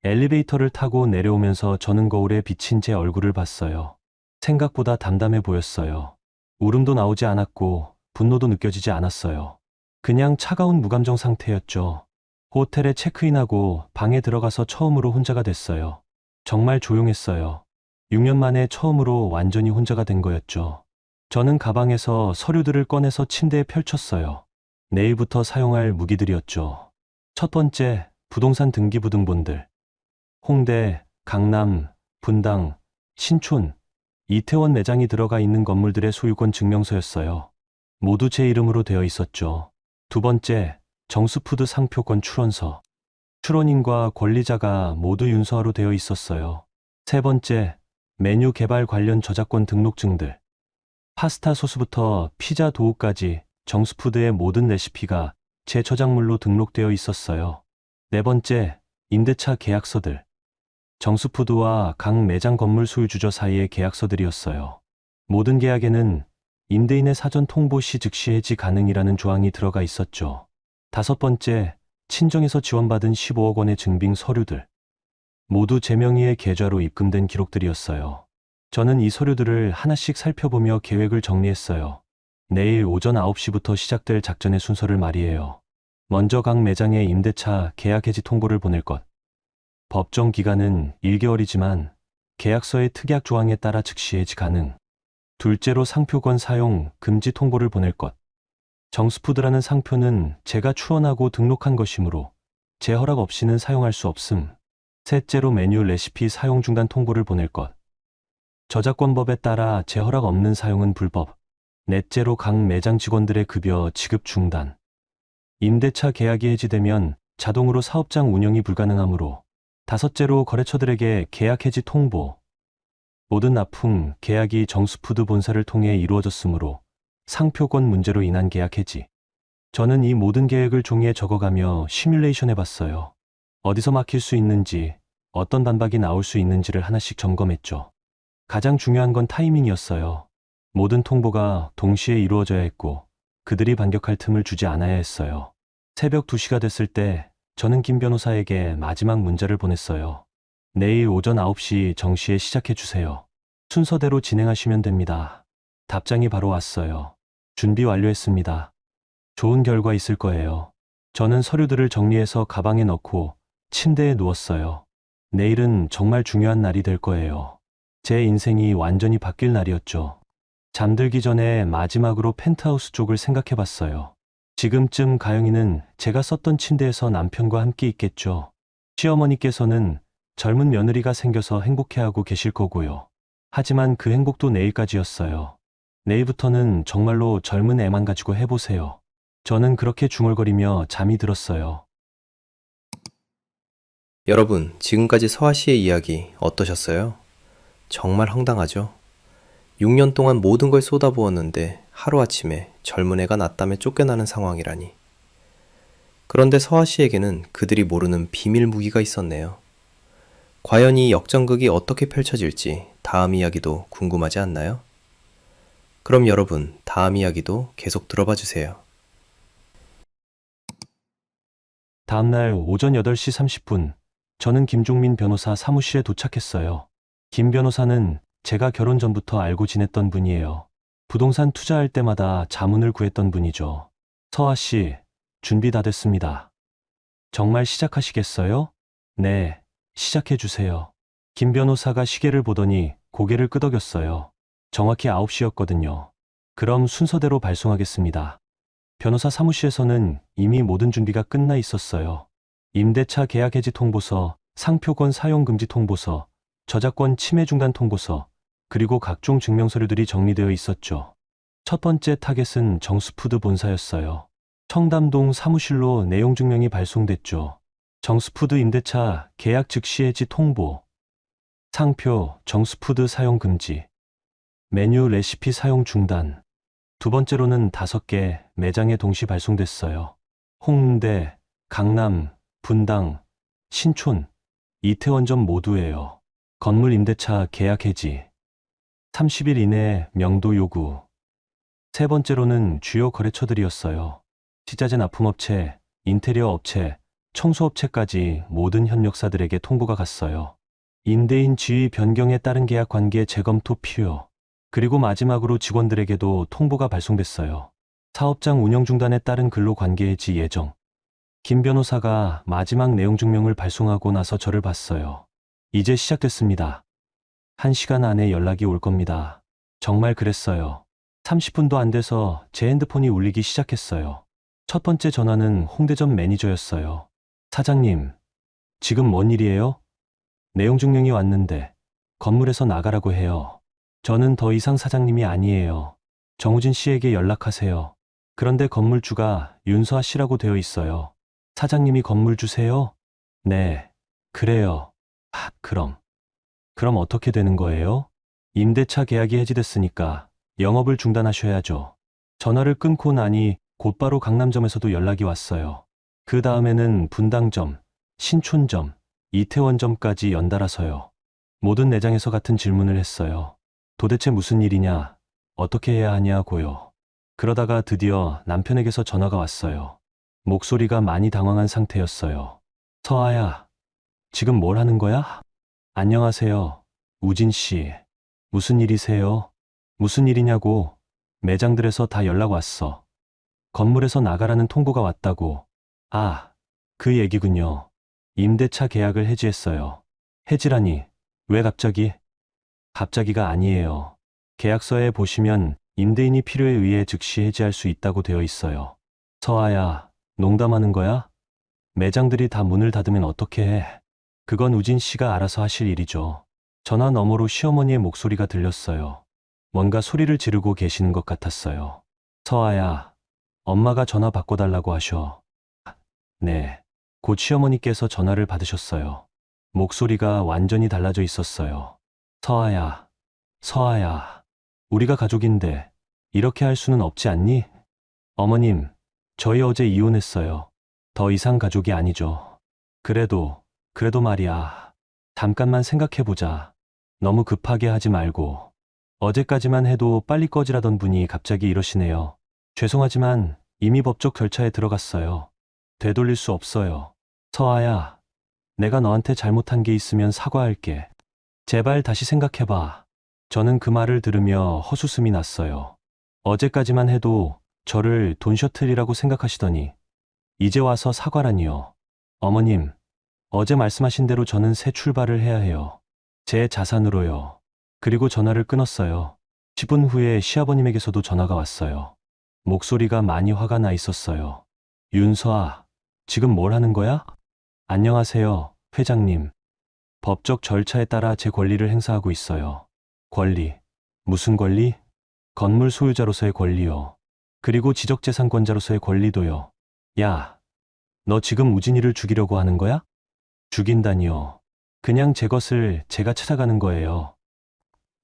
엘리베이터를 타고 내려오면서 저는 거울에 비친 제 얼굴을 봤어요. 생각보다 담담해 보였어요. 울음도 나오지 않았고 분노도 느껴지지 않았어요. 그냥 차가운 무감정 상태였죠. 호텔에 체크인하고 방에 들어가서 처음으로 혼자가 됐어요. 정말 조용했어요. 6년 만에 처음으로 완전히 혼자가 된 거였죠. 저는 가방에서 서류들을 꺼내서 침대에 펼쳤어요. 내일부터 사용할 무기들이었죠. 첫 번째, 부동산 등기부등본들. 홍대, 강남, 분당, 신촌, 이태원 매장이 들어가 있는 건물들의 소유권 증명서였어요. 모두 제 이름으로 되어 있었죠. 두 번째, 정수푸드 상표권 출원서. 출원인과 권리자가 모두 윤서화로 되어 있었어요. 세 번째, 메뉴 개발 관련 저작권 등록증들. 파스타 소스부터 피자 도우까지 정수푸드의 모든 레시피가 제 저작물로 등록되어 있었어요. 네 번째, 임대차 계약서들. 정수푸드와 각 매장 건물 소유주저 사이의 계약서들이었어요. 모든 계약에는 임대인의 사전 통보 시 즉시 해지 가능이라는 조항이 들어가 있었죠. 다섯 번째, 친정에서 지원받은 15억 원의 증빙 서류들. 모두 제 명의의 계좌로 입금된 기록들이었어요. 저는 이 서류들을 하나씩 살펴보며 계획을 정리했어요. 내일 오전 9시부터 시작될 작전의 순서를 말이에요. 먼저 각 매장에 임대차 계약 해지 통보를 보낼 것. 법정 기간은 1개월이지만 계약서의 특약 조항에 따라 즉시 해지 가능. 둘째로 상표권 사용 금지 통보를 보낼 것. 정수푸드라는 상표는 제가 출원하고 등록한 것이므로 제 허락 없이는 사용할 수 없음. 셋째로 메뉴 레시피 사용 중단 통보를 보낼 것. 저작권법에 따라 제 허락 없는 사용은 불법. 넷째로 각 매장 직원들의 급여 지급 중단. 임대차 계약이 해지되면 자동으로 사업장 운영이 불가능하므로. 다섯째로 거래처들에게 계약 해지 통보. 모든 납품, 계약이 정수푸드 본사를 통해 이루어졌으므로 상표권 문제로 인한 계약 해지. 저는 이 모든 계획을 종이에 적어가며 시뮬레이션 해봤어요. 어디서 막힐 수 있는지, 어떤 반박이 나올 수 있는지를 하나씩 점검했죠. 가장 중요한 건 타이밍이었어요. 모든 통보가 동시에 이루어져야 했고 그들이 반격할 틈을 주지 않아야 했어요. 새벽 2시가 됐을 때 저는 김 변호사에게 마지막 문자를 보냈어요. 내일 오전 9시 정시에 시작해 주세요. 순서대로 진행하시면 됩니다. 답장이 바로 왔어요. 준비 완료했습니다. 좋은 결과 있을 거예요. 저는 서류들을 정리해서 가방에 넣고 침대에 누웠어요. 내일은 정말 중요한 날이 될 거예요. 제 인생이 완전히 바뀔 날이었죠. 잠들기 전에 마지막으로 펜트하우스 쪽을 생각해 봤어요. 지금쯤 가영이는 제가 썼던 침대에서 남편과 함께 있겠죠. 시어머니께서는 젊은 며느리가 생겨서 행복해하고 계실 거고요. 하지만 그 행복도 내일까지였어요. 내일부터는 정말로 젊은 애만 가지고 해보세요. 저는 그렇게 중얼거리며 잠이 들었어요. 여러분, 지금까지 서아 씨의 이야기 어떠셨어요? 정말 황당하죠? 6년 동안 모든 걸 쏟아부었는데 하루아침에 젊은 애가 낳다며 쫓겨나는 상황이라니. 그런데 서아 씨에게는 그들이 모르는 비밀 무기가 있었네요. 과연 이 역전극이 어떻게 펼쳐질지 다음 이야기도 궁금하지 않나요? 그럼 여러분, 다음 이야기도 계속 들어봐 주세요. 다음날 오전 8시 30분, 저는 김종민 변호사 사무실에 도착했어요. 김 변호사는 제가 결혼 전부터 알고 지냈던 분이에요. 부동산 투자할 때마다 자문을 구했던 분이죠. 서아 씨, 준비 다 됐습니다. 정말 시작하시겠어요? 네, 시작해 주세요. 김 변호사가 시계를 보더니 고개를 끄덕였어요. 정확히 9시였거든요. 그럼 순서대로 발송하겠습니다. 변호사 사무실에서는 이미 모든 준비가 끝나 있었어요. 임대차 계약 해지 통보서, 상표권 사용 금지 통보서, 저작권 침해 중단 통보서, 그리고 각종 증명서류들이 정리되어 있었죠. 첫 번째 타겟은 정수푸드 본사였어요. 청담동 사무실로 내용 증명이 발송됐죠. 정수푸드 임대차 계약 즉시 해지 통보, 상표 정수푸드 사용 금지, 메뉴 레시피 사용 중단. 두 번째로는 5개 매장에 동시 발송됐어요. 홍대, 강남, 분당, 신촌, 이태원점 모두예요. 건물 임대차 계약 해지, 30일 이내 명도 요구. 세 번째로는 주요 거래처들이었어요. 식자재 납품업체, 인테리어 업체, 청소업체까지 모든 협력사들에게 통보가 갔어요. 임대인 지위 변경에 따른 계약 관계 재검토 필요. 그리고 마지막으로 직원들에게도 통보가 발송됐어요. 사업장 운영 중단에 따른 근로 관계 해지 예정. 김 변호사가 마지막 내용 증명을 발송하고 나서 저를 봤어요. 이제 시작됐습니다. 1시간 안에 연락이 올 겁니다. 정말 그랬어요. 30분도 안 돼서 제 핸드폰이 울리기 시작했어요. 첫 번째 전화는 홍대점 매니저였어요. 사장님, 지금 뭔 일이에요? 내용 증명이 왔는데 건물에서 나가라고 해요. 저는 더 이상 사장님이 아니에요. 정우진 씨에게 연락하세요. 그런데 건물주가 윤서아 씨라고 되어 있어요. 사장님이 건물주세요? 네, 그래요. 그럼 어떻게 되는 거예요? 임대차 계약이 해지됐으니까 영업을 중단하셔야죠. 전화를 끊고 나니 곧바로 강남점에서도 연락이 왔어요. 그 다음에는 분당점, 신촌점, 이태원점까지 연달아서요. 모든 매장에서 같은 질문을 했어요. 도대체 무슨 일이냐? 어떻게 해야 하냐고요. 그러다가 드디어 남편에게서 전화가 왔어요. 목소리가 많이 당황한 상태였어요. 서아야, 지금 뭘 하는 거야? 안녕하세요, 우진 씨. 무슨 일이세요? 무슨 일이냐고. 매장들에서 다 연락 왔어. 건물에서 나가라는 통보가 왔다고. 아, 그 얘기군요. 임대차 계약을 해지했어요. 해지라니, 왜 갑자기? 갑자기가 아니에요. 계약서에 보시면 임대인이 필요에 의해 즉시 해지할 수 있다고 되어 있어요. 서아야, 농담하는 거야? 매장들이 다 문을 닫으면 어떻게 해? 그건 우진 씨가 알아서 하실 일이죠. 전화 너머로 시어머니의 목소리가 들렸어요. 뭔가 소리를 지르고 계시는 것 같았어요. 서아야, 엄마가 전화 바꿔달라고 하셔. 네, 곧 시어머니께서 전화를 받으셨어요. 목소리가 완전히 달라져 있었어요. 서아야, 서아야, 우리가 가족인데 이렇게 할 수는 없지 않니? 어머님, 저희 어제 이혼했어요. 더 이상 가족이 아니죠. 그래도 말이야. 잠깐만 생각해보자. 너무 급하게 하지 말고. 어제까지만 해도 빨리 꺼지라던 분이 갑자기 이러시네요. 죄송하지만 이미 법적 절차에 들어갔어요. 되돌릴 수 없어요. 서아야, 내가 너한테 잘못한 게 있으면 사과할게. 제발 다시 생각해봐. 저는 그 말을 들으며 헛웃음이 났어요. 어제까지만 해도 저를 돈 셔틀이라고 생각하시더니 이제 와서 사과라니요. 어머님, 어제 말씀하신 대로 저는 새 출발을 해야 해요. 제 자산으로요. 그리고 전화를 끊었어요. 10분 후에 시아버님에게서도 전화가 왔어요. 목소리가 많이 화가 나 있었어요. 윤서아, 지금 뭘 하는 거야? 안녕하세요, 회장님. 법적 절차에 따라 제 권리를 행사하고 있어요. 권리? 무슨 권리? 건물 소유자로서의 권리요. 그리고 지적재산권자로서의 권리도요. 야, 너 지금 우진이를 죽이려고 하는 거야? 죽인다니요. 그냥 제 것을 제가 찾아가는 거예요.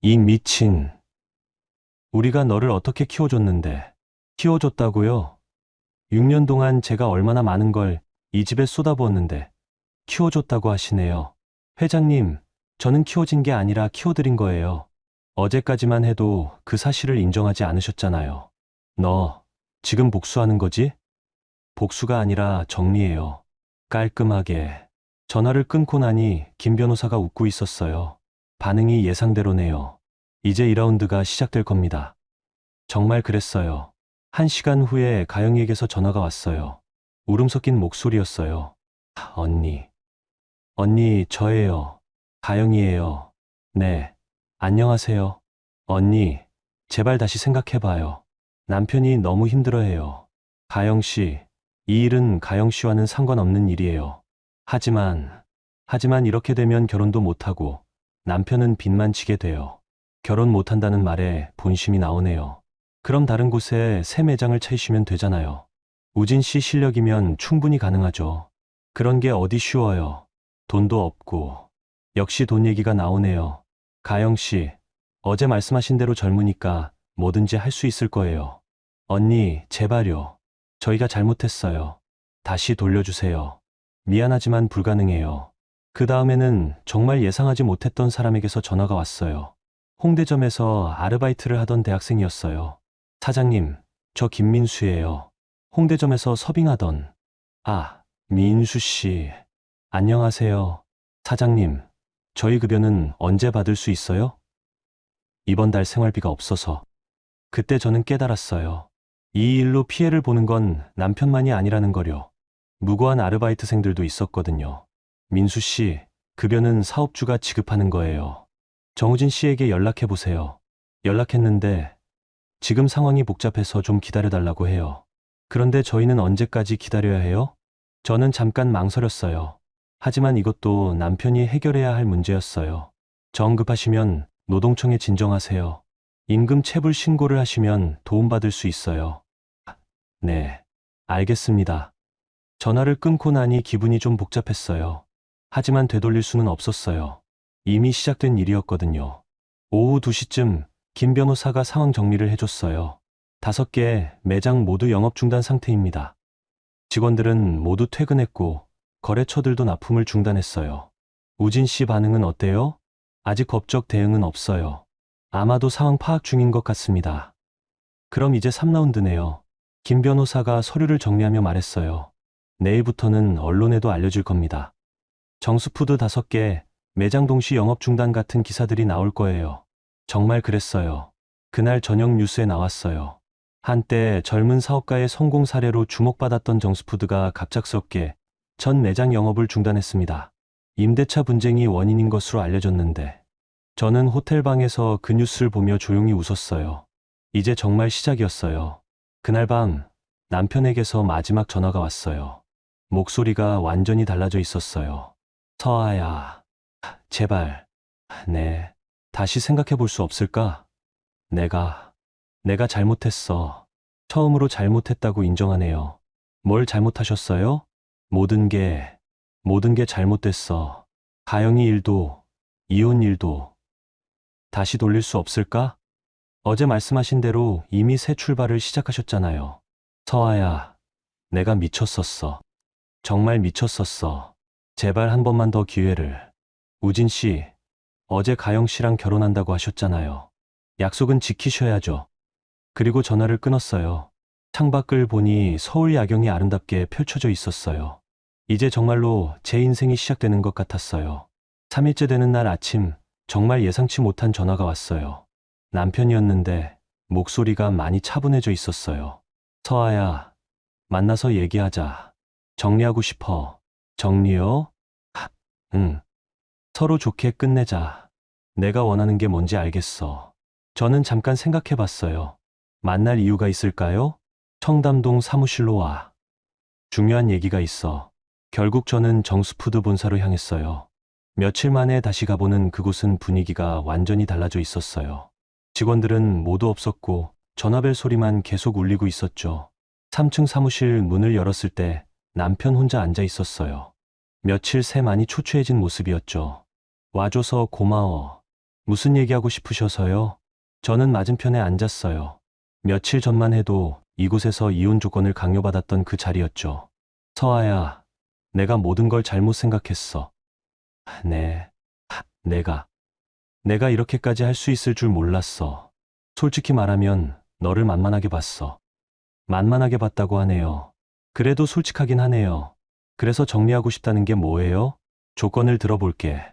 이 미친. 우리가 너를 어떻게 키워줬는데. 키워줬다고요? 6년 동안 제가 얼마나 많은 걸 이 집에 쏟아부었는데 키워줬다고 하시네요. 회장님, 저는 키워진 게 아니라 키워드린 거예요. 어제까지만 해도 그 사실을 인정하지 않으셨잖아요. 너 지금 복수하는 거지? 복수가 아니라 정리예요. 깔끔하게. 전화를 끊고 나니 김 변호사가 웃고 있었어요. 반응이 예상대로네요. 이제 2라운드가 시작될 겁니다. 정말 그랬어요. 1시간 후에 가영이에게서 전화가 왔어요. 울음 섞인 목소리였어요. 언니. 언니, 저예요. 가영이에요. 네. 안녕하세요. 언니, 제발 다시 생각해봐요. 남편이 너무 힘들어해요. 가영씨, 이 일은 가영씨와는 상관없는 일이에요. 하지만 이렇게 되면 결혼도 못하고 남편은 빚만 지게 돼요. 결혼 못한다는 말에 본심이 나오네요. 그럼 다른 곳에 새 매장을 차리시면 되잖아요. 우진 씨 실력이면 충분히 가능하죠. 그런 게 어디 쉬워요. 돈도 없고. 역시 돈 얘기가 나오네요. 가영 씨, 어제 말씀하신 대로 젊으니까 뭐든지 할 수 있을 거예요. 언니, 제발요. 저희가 잘못했어요. 다시 돌려주세요. 미안하지만 불가능해요. 그 다음에는 정말 예상하지 못했던 사람에게서 전화가 왔어요. 홍대점에서 아르바이트를 하던 대학생이었어요. 사장님, 저 김민수예요. 홍대점에서 서빙하던. 아, 민수 씨. 안녕하세요. 사장님, 저희 급여는 언제 받을 수 있어요? 이번 달 생활비가 없어서. 그때 저는 깨달았어요. 이 일로 피해를 보는 건 남편만이 아니라는 거요. 무고한 아르바이트생들도 있었거든요. 민수 씨, 급여는 사업주가 지급하는 거예요. 정우진 씨에게 연락해 보세요. 연락했는데 지금 상황이 복잡해서 좀 기다려달라고 해요. 그런데 저희는 언제까지 기다려야 해요? 저는 잠깐 망설였어요. 하지만 이것도 남편이 해결해야 할 문제였어요. 정 급하시면 노동청에 진정하세요. 임금 체불 신고를 하시면 도움받을 수 있어요. 네, 알겠습니다. 전화를 끊고 나니 기분이 좀 복잡했어요. 하지만 되돌릴 수는 없었어요. 이미 시작된 일이었거든요. 오후 2시쯤 김 변호사가 상황 정리를 해줬어요. 5개 매장 모두 영업 중단 상태입니다. 직원들은 모두 퇴근했고 거래처들도 납품을 중단했어요. 우진 씨 반응은 어때요? 아직 법적 대응은 없어요. 아마도 상황 파악 중인 것 같습니다. 그럼 이제 3라운드네요. 김 변호사가 서류를 정리하며 말했어요. 내일부터는 언론에도 알려질 겁니다. 정수푸드 5개, 매장 동시 영업 중단 같은 기사들이 나올 거예요. 정말 그랬어요. 그날 저녁 뉴스에 나왔어요. 한때 젊은 사업가의 성공 사례로 주목받았던 정수푸드가 갑작스럽게 전 매장 영업을 중단했습니다. 임대차 분쟁이 원인인 것으로 알려졌는데 저는 호텔방에서 그 뉴스를 보며 조용히 웃었어요. 이제 정말 시작이었어요. 그날 밤 남편에게서 마지막 전화가 왔어요. 목소리가 완전히 달라져 있었어요. 서아야, 제발, 네, 다시 생각해 볼 수 없을까? 내가 잘못했어. 처음으로 잘못했다고 인정하네요. 뭘 잘못하셨어요? 모든 게 잘못됐어. 가영이 일도, 이혼 일도. 다시 돌릴 수 없을까? 어제 말씀하신 대로 이미 새 출발을 시작하셨잖아요. 서아야, 내가 미쳤었어. 정말 미쳤었어. 제발 한 번만 더 기회를. 우진 씨, 어제 가영 씨랑 결혼한다고 하셨잖아요. 약속은 지키셔야죠. 그리고 전화를 끊었어요. 창밖을 보니 서울 야경이 아름답게 펼쳐져 있었어요. 이제 정말로 제 인생이 시작되는 것 같았어요. 3일째 되는 날 아침, 정말 예상치 못한 전화가 왔어요. 남편이었는데 목소리가 많이 차분해져 있었어요. 서아야, 만나서 얘기하자. 정리하고 싶어. 정리요? 응. 서로 좋게 끝내자. 내가 원하는 게 뭔지 알겠어. 저는 잠깐 생각해 봤어요. 만날 이유가 있을까요? 청담동 사무실로 와. 중요한 얘기가 있어. 결국 저는 정수푸드 본사로 향했어요. 며칠 만에 다시 가보는 그곳은 분위기가 완전히 달라져 있었어요. 직원들은 모두 없었고 전화벨 소리만 계속 울리고 있었죠. 3층 사무실 문을 열었을 때 남편 혼자 앉아 있었어요. 며칠 새 많이 초췌해진 모습이었죠. 와줘서 고마워. 무슨 얘기하고 싶으셔서요? 저는 맞은편에 앉았어요. 며칠 전만 해도 이곳에서 이혼 조건을 강요받았던 그 자리였죠. 서아야, 내가 모든 걸 잘못 생각했어. 네, 내가 이렇게까지 할 수 있을 줄 몰랐어. 솔직히 말하면 너를 만만하게 봤어. 만만하게 봤다고 하네요. 그래도 솔직하긴 하네요. 그래서 정리하고 싶다는 게 뭐예요? 조건을 들어볼게.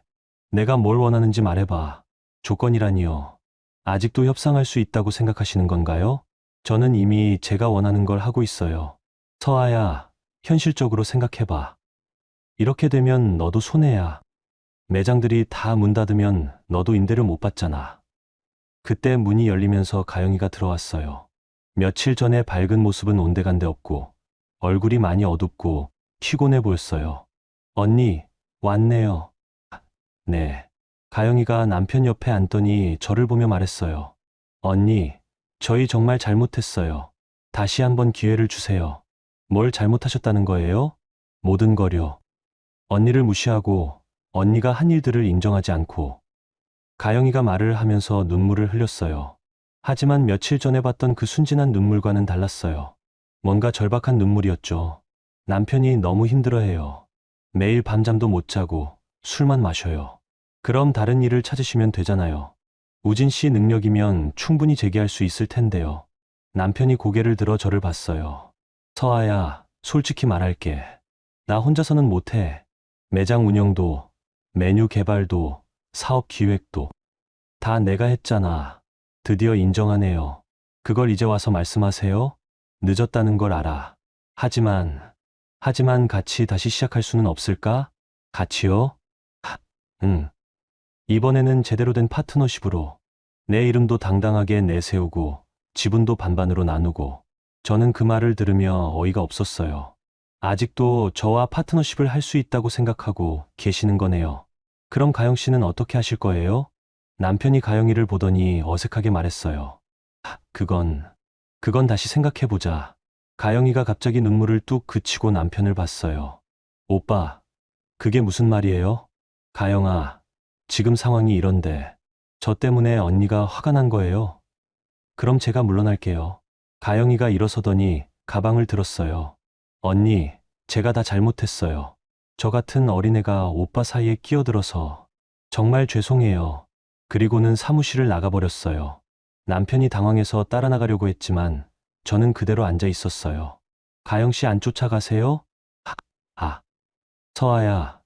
내가 뭘 원하는지 말해봐. 조건이라니요. 아직도 협상할 수 있다고 생각하시는 건가요? 저는 이미 제가 원하는 걸 하고 있어요. 서아야, 현실적으로 생각해봐. 이렇게 되면 너도 손해야. 매장들이 다 문 닫으면 너도 임대료 못 받잖아. 그때 문이 열리면서 가영이가 들어왔어요. 며칠 전에 밝은 모습은 온데간데 없고 얼굴이 많이 어둡고 피곤해 보였어요. 언니, 왔네요. 네. 가영이가 남편 옆에 앉더니 저를 보며 말했어요. 언니, 저희 정말 잘못했어요. 다시 한번 기회를 주세요. 뭘 잘못하셨다는 거예요? 모든 거요. 언니를 무시하고 언니가 한 일들을 인정하지 않고. 가영이가 말을 하면서 눈물을 흘렸어요. 하지만 며칠 전에 봤던 그 순진한 눈물과는 달랐어요. 뭔가 절박한 눈물이었죠. 남편이 너무 힘들어해요. 매일 밤잠도 못 자고 술만 마셔요. 그럼 다른 일을 찾으시면 되잖아요. 우진 씨 능력이면 충분히 재기할 수 있을 텐데요. 남편이 고개를 들어 저를 봤어요. 서아야, 솔직히 말할게. 나 혼자서는 못해. 매장 운영도, 메뉴 개발도, 사업 기획도 다 내가 했잖아. 드디어 인정하네요. 그걸 이제 와서 말씀하세요? 늦었다는 걸 알아. 하지만 같이 다시 시작할 수는 없을까? 같이요? 응. 이번에는 제대로 된 파트너십으로 내 이름도 당당하게 내세우고 지분도 반반으로 나누고. 저는 그 말을 들으며 어이가 없었어요. 아직도 저와 파트너십을 할 수 있다고 생각하고 계시는 거네요. 그럼 가영 씨는 어떻게 하실 거예요? 남편이 가영이를 보더니 어색하게 말했어요. 그건 다시 생각해보자. 가영이가 갑자기 눈물을 뚝 그치고 남편을 봤어요. 오빠, 그게 무슨 말이에요? 가영아, 지금 상황이 이런데 저 때문에 언니가 화가 난 거예요. 그럼 제가 물러날게요. 가영이가 일어서더니 가방을 들었어요. 언니, 제가 다 잘못했어요. 저 같은 어린애가 오빠 사이에 끼어들어서 정말 죄송해요. 그리고는 사무실을 나가버렸어요. 남편이 당황해서 따라 나가려고 했지만 저는 그대로 앉아 있었어요. 가영 씨 안 쫓아가세요? 서아야,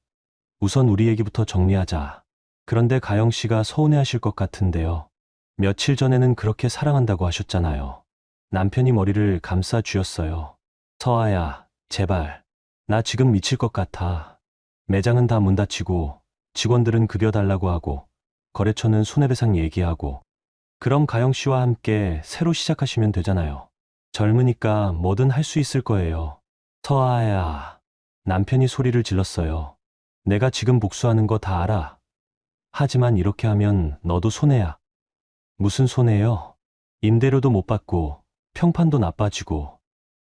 우선 우리 얘기부터 정리하자. 그런데 가영 씨가 서운해하실 것 같은데요. 며칠 전에는 그렇게 사랑한다고 하셨잖아요. 남편이 머리를 감싸 쥐었어요. 서아야, 제발. 나 지금 미칠 것 같아. 매장은 다 문 닫히고 직원들은 급여 달라고 하고 거래처는 손해배상 얘기하고. 그럼 가영 씨와 함께 새로 시작하시면 되잖아요. 젊으니까 뭐든 할 수 있을 거예요. 서아야. 남편이 소리를 질렀어요. 내가 지금 복수하는 거 다 알아. 하지만 이렇게 하면 너도 손해야. 무슨 손해요? 임대료도 못 받고 평판도 나빠지고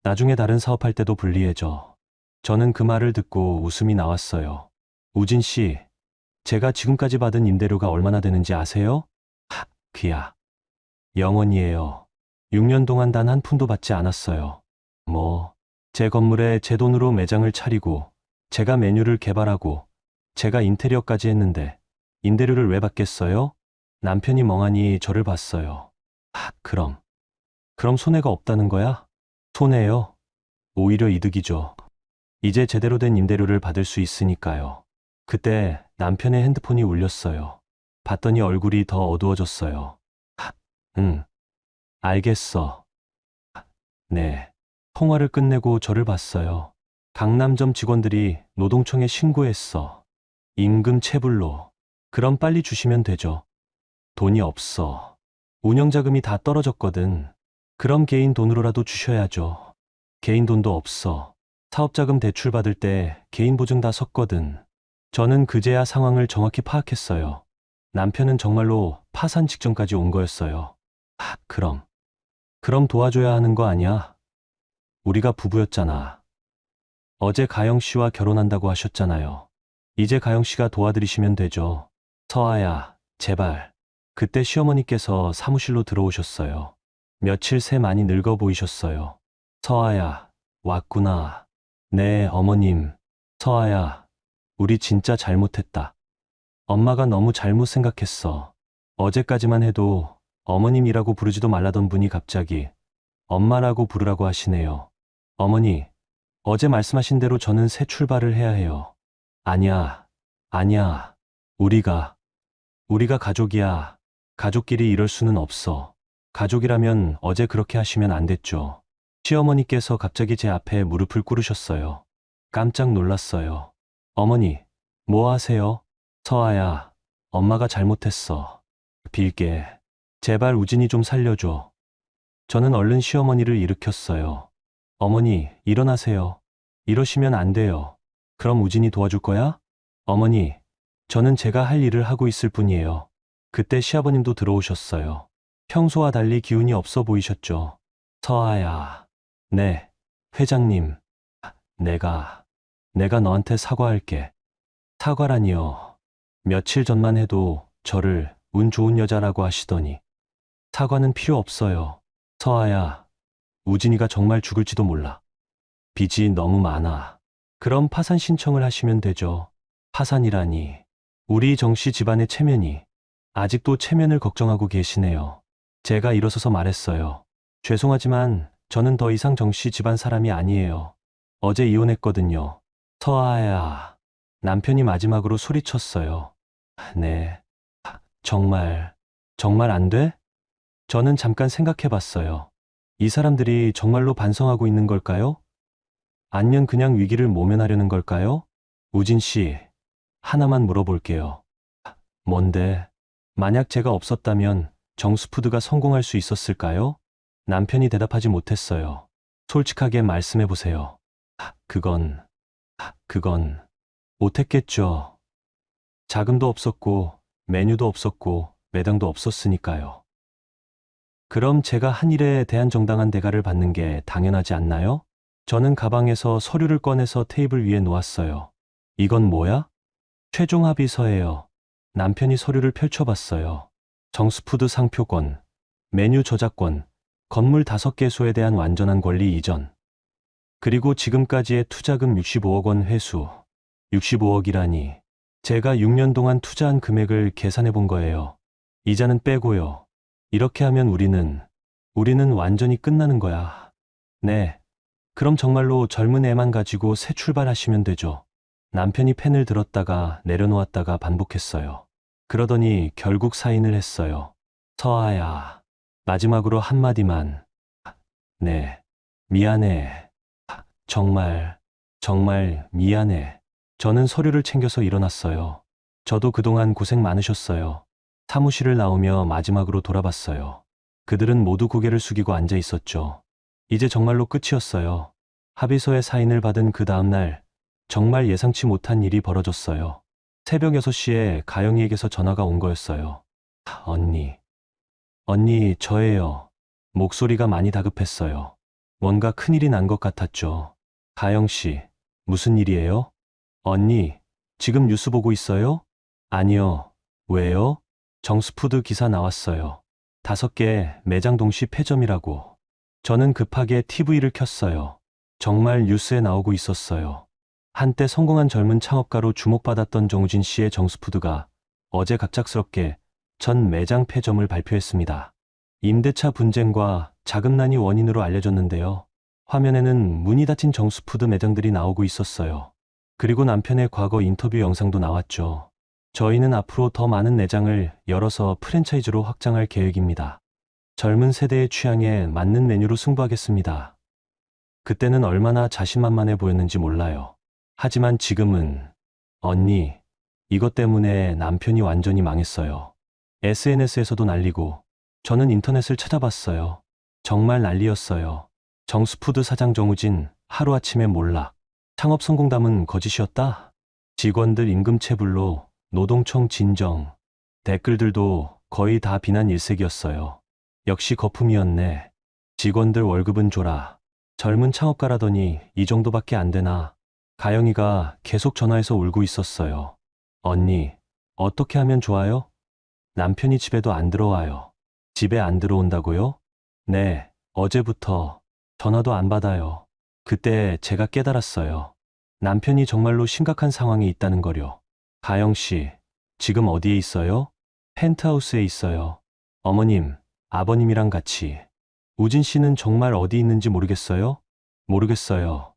나중에 다른 사업할 때도 불리해져. 저는 그 말을 듣고 웃음이 나왔어요. 우진 씨, 제가 지금까지 받은 임대료가 얼마나 되는지 아세요? 그야. 0원이에요. 6년 동안 단 한 푼도 받지 않았어요. 제 건물에 제 돈으로 매장을 차리고 제가 메뉴를 개발하고 제가 인테리어까지 했는데 임대료를 왜 받겠어요? 남편이 멍하니 저를 봤어요. 그럼 손해가 없다는 거야? 손해요? 오히려 이득이죠. 이제 제대로 된 임대료를 받을 수 있으니까요. 그때 남편의 핸드폰이 울렸어요. 봤더니 얼굴이 더 어두워졌어요. 응, 알겠어. 네. 통화를 끝내고 저를 봤어요. 강남점 직원들이 노동청에 신고했어. 임금 체불로. 그럼 빨리 주시면 되죠. 돈이 없어. 운영자금이 다 떨어졌거든. 그럼 개인 돈으로라도 주셔야죠. 개인 돈도 없어. 사업자금 대출 받을 때 개인 보증 다 섰거든. 저는 그제야 상황을 정확히 파악했어요. 남편은 정말로 파산 직전까지 온 거였어요. 그럼 도와줘야 하는 거 아니야? 우리가 부부였잖아. 어제 가영 씨와 결혼한다고 하셨잖아요. 이제 가영 씨가 도와드리시면 되죠. 서아야, 제발. 그때 시어머니께서 사무실로 들어오셨어요. 며칠 새 많이 늙어 보이셨어요. 서아야, 왔구나. 네, 어머님. 서아야, 우리 진짜 잘못했다. 엄마가 너무 잘못 생각했어. 어제까지만 해도 어머님이라고 부르지도 말라던 분이 갑자기 엄마라고 부르라고 하시네요. 어머니, 어제 말씀하신 대로 저는 새 출발을 해야 해요. 아니야. 우리가 가족이야. 가족끼리 이럴 수는 없어. 가족이라면 어제 그렇게 하시면 안 됐죠. 시어머니께서 갑자기 제 앞에 무릎을 꿇으셨어요. 깜짝 놀랐어요. 어머니, 뭐 하세요? 서아야, 엄마가 잘못했어. 빌게. 제발 우진이 좀 살려줘. 저는 얼른 시어머니를 일으켰어요. 어머니, 일어나세요. 이러시면 안 돼요. 그럼 우진이 도와줄 거야? 어머니, 저는 제가 할 일을 하고 있을 뿐이에요. 그때 시아버님도 들어오셨어요. 평소와 달리 기운이 없어 보이셨죠. 서아야. 네, 회장님. 내가 너한테 사과할게. 사과라니요. 며칠 전만 해도 저를 운 좋은 여자라고 하시더니 사과는 필요 없어요. 서아야, 우진이가 정말 죽을지도 몰라. 빚이 너무 많아. 그럼 파산 신청을 하시면 되죠. 파산이라니. 우리 정씨 집안의 체면이 아직도 체면을 걱정하고 계시네요. 제가 일어서서 말했어요. 죄송하지만 저는 더 이상 정씨 집안 사람이 아니에요. 어제 이혼했거든요. 서아야. 남편이 마지막으로 소리쳤어요. 네. 정말 안 돼? 저는 잠깐 생각해 봤어요. 이 사람들이 정말로 반성하고 있는 걸까요? 아니면 그냥 위기를 모면하려는 걸까요? 우진 씨, 하나만 물어볼게요. 뭔데? 만약 제가 없었다면 정수푸드가 성공할 수 있었을까요? 남편이 대답하지 못했어요. 솔직하게 말씀해 보세요. 그건 못했겠죠. 자금도 없었고, 메뉴도 없었고, 매장도 없었으니까요. 그럼 제가 한 일에 대한 정당한 대가를 받는 게 당연하지 않나요? 저는 가방에서 서류를 꺼내서 테이블 위에 놓았어요. 이건 뭐야? 최종 합의서예요. 남편이 서류를 펼쳐봤어요. 정수푸드 상표권, 메뉴 저작권, 건물 5개소에 대한 완전한 권리 이전. 그리고 지금까지의 투자금 65억 원 회수. 65억이라니. 제가 6년 동안 투자한 금액을 계산해 본 거예요. 이자는 빼고요. 이렇게 하면 우리는 완전히 끝나는 거야. 네. 그럼 정말로 젊은 애만 가지고 새 출발하시면 되죠. 남편이 펜을 들었다가 내려놓았다가 반복했어요. 그러더니 결국 사인을 했어요. 서아야. 마지막으로 한마디만. 네. 미안해. 정말 미안해. 저는 서류를 챙겨서 일어났어요. 저도 그동안 고생 많으셨어요. 사무실을 나오며 마지막으로 돌아봤어요. 그들은 모두 고개를 숙이고 앉아 있었죠. 이제 정말로 끝이었어요. 합의서에 사인을 받은 그 다음날 정말 예상치 못한 일이 벌어졌어요. 새벽 6시에 가영이에게서 전화가 온 거였어요. 언니, 저예요. 목소리가 많이 다급했어요. 뭔가 큰일이 난 것 같았죠. 가영씨, 무슨 일이에요? 언니, 지금 뉴스 보고 있어요? 아니요. 왜요? 정수푸드 기사 나왔어요. 5개 매장 동시 폐점이라고. 저는 급하게 TV를 켰어요. 정말 뉴스에 나오고 있었어요. 한때 성공한 젊은 창업가로 주목받았던 정우진 씨의 정수푸드가 어제 갑작스럽게 전 매장 폐점을 발표했습니다. 임대차 분쟁과 자금난이 원인으로 알려졌는데요. 화면에는 문이 닫힌 정수푸드 매장들이 나오고 있었어요. 그리고 남편의 과거 인터뷰 영상도 나왔죠. 저희는 앞으로 더 많은 매장을 열어서 프랜차이즈로 확장할 계획입니다. 젊은 세대의 취향에 맞는 메뉴로 승부하겠습니다. 그때는 얼마나 자신만만해 보였는지 몰라요. 하지만 지금은, 언니, 이것 때문에 남편이 완전히 망했어요. SNS에서도 난리고, 저는 인터넷을 찾아봤어요. 정말 난리였어요. 정수푸드 사장 정우진, 하루아침에 몰락. 창업 성공담은 거짓이었다? 직원들 임금체불로, 노동청 진정. 댓글들도 거의 다 비난 일색이었어요. 역시 거품이었네. 직원들 월급은 줘라. 젊은 창업가라더니 이 정도밖에 안 되나. 가영이가 계속 전화해서 울고 있었어요. 언니, 어떻게 하면 좋아요? 남편이 집에도 안 들어와요. 집에 안 들어온다고요? 네, 어제부터 전화도 안 받아요. 그때 제가 깨달았어요. 남편이 정말로 심각한 상황에 있다는 거요. 가영 씨, 지금 어디에 있어요? 펜트하우스에 있어요. 어머님, 아버님이랑 같이. 우진 씨는 정말 어디 있는지 모르겠어요? 모르겠어요.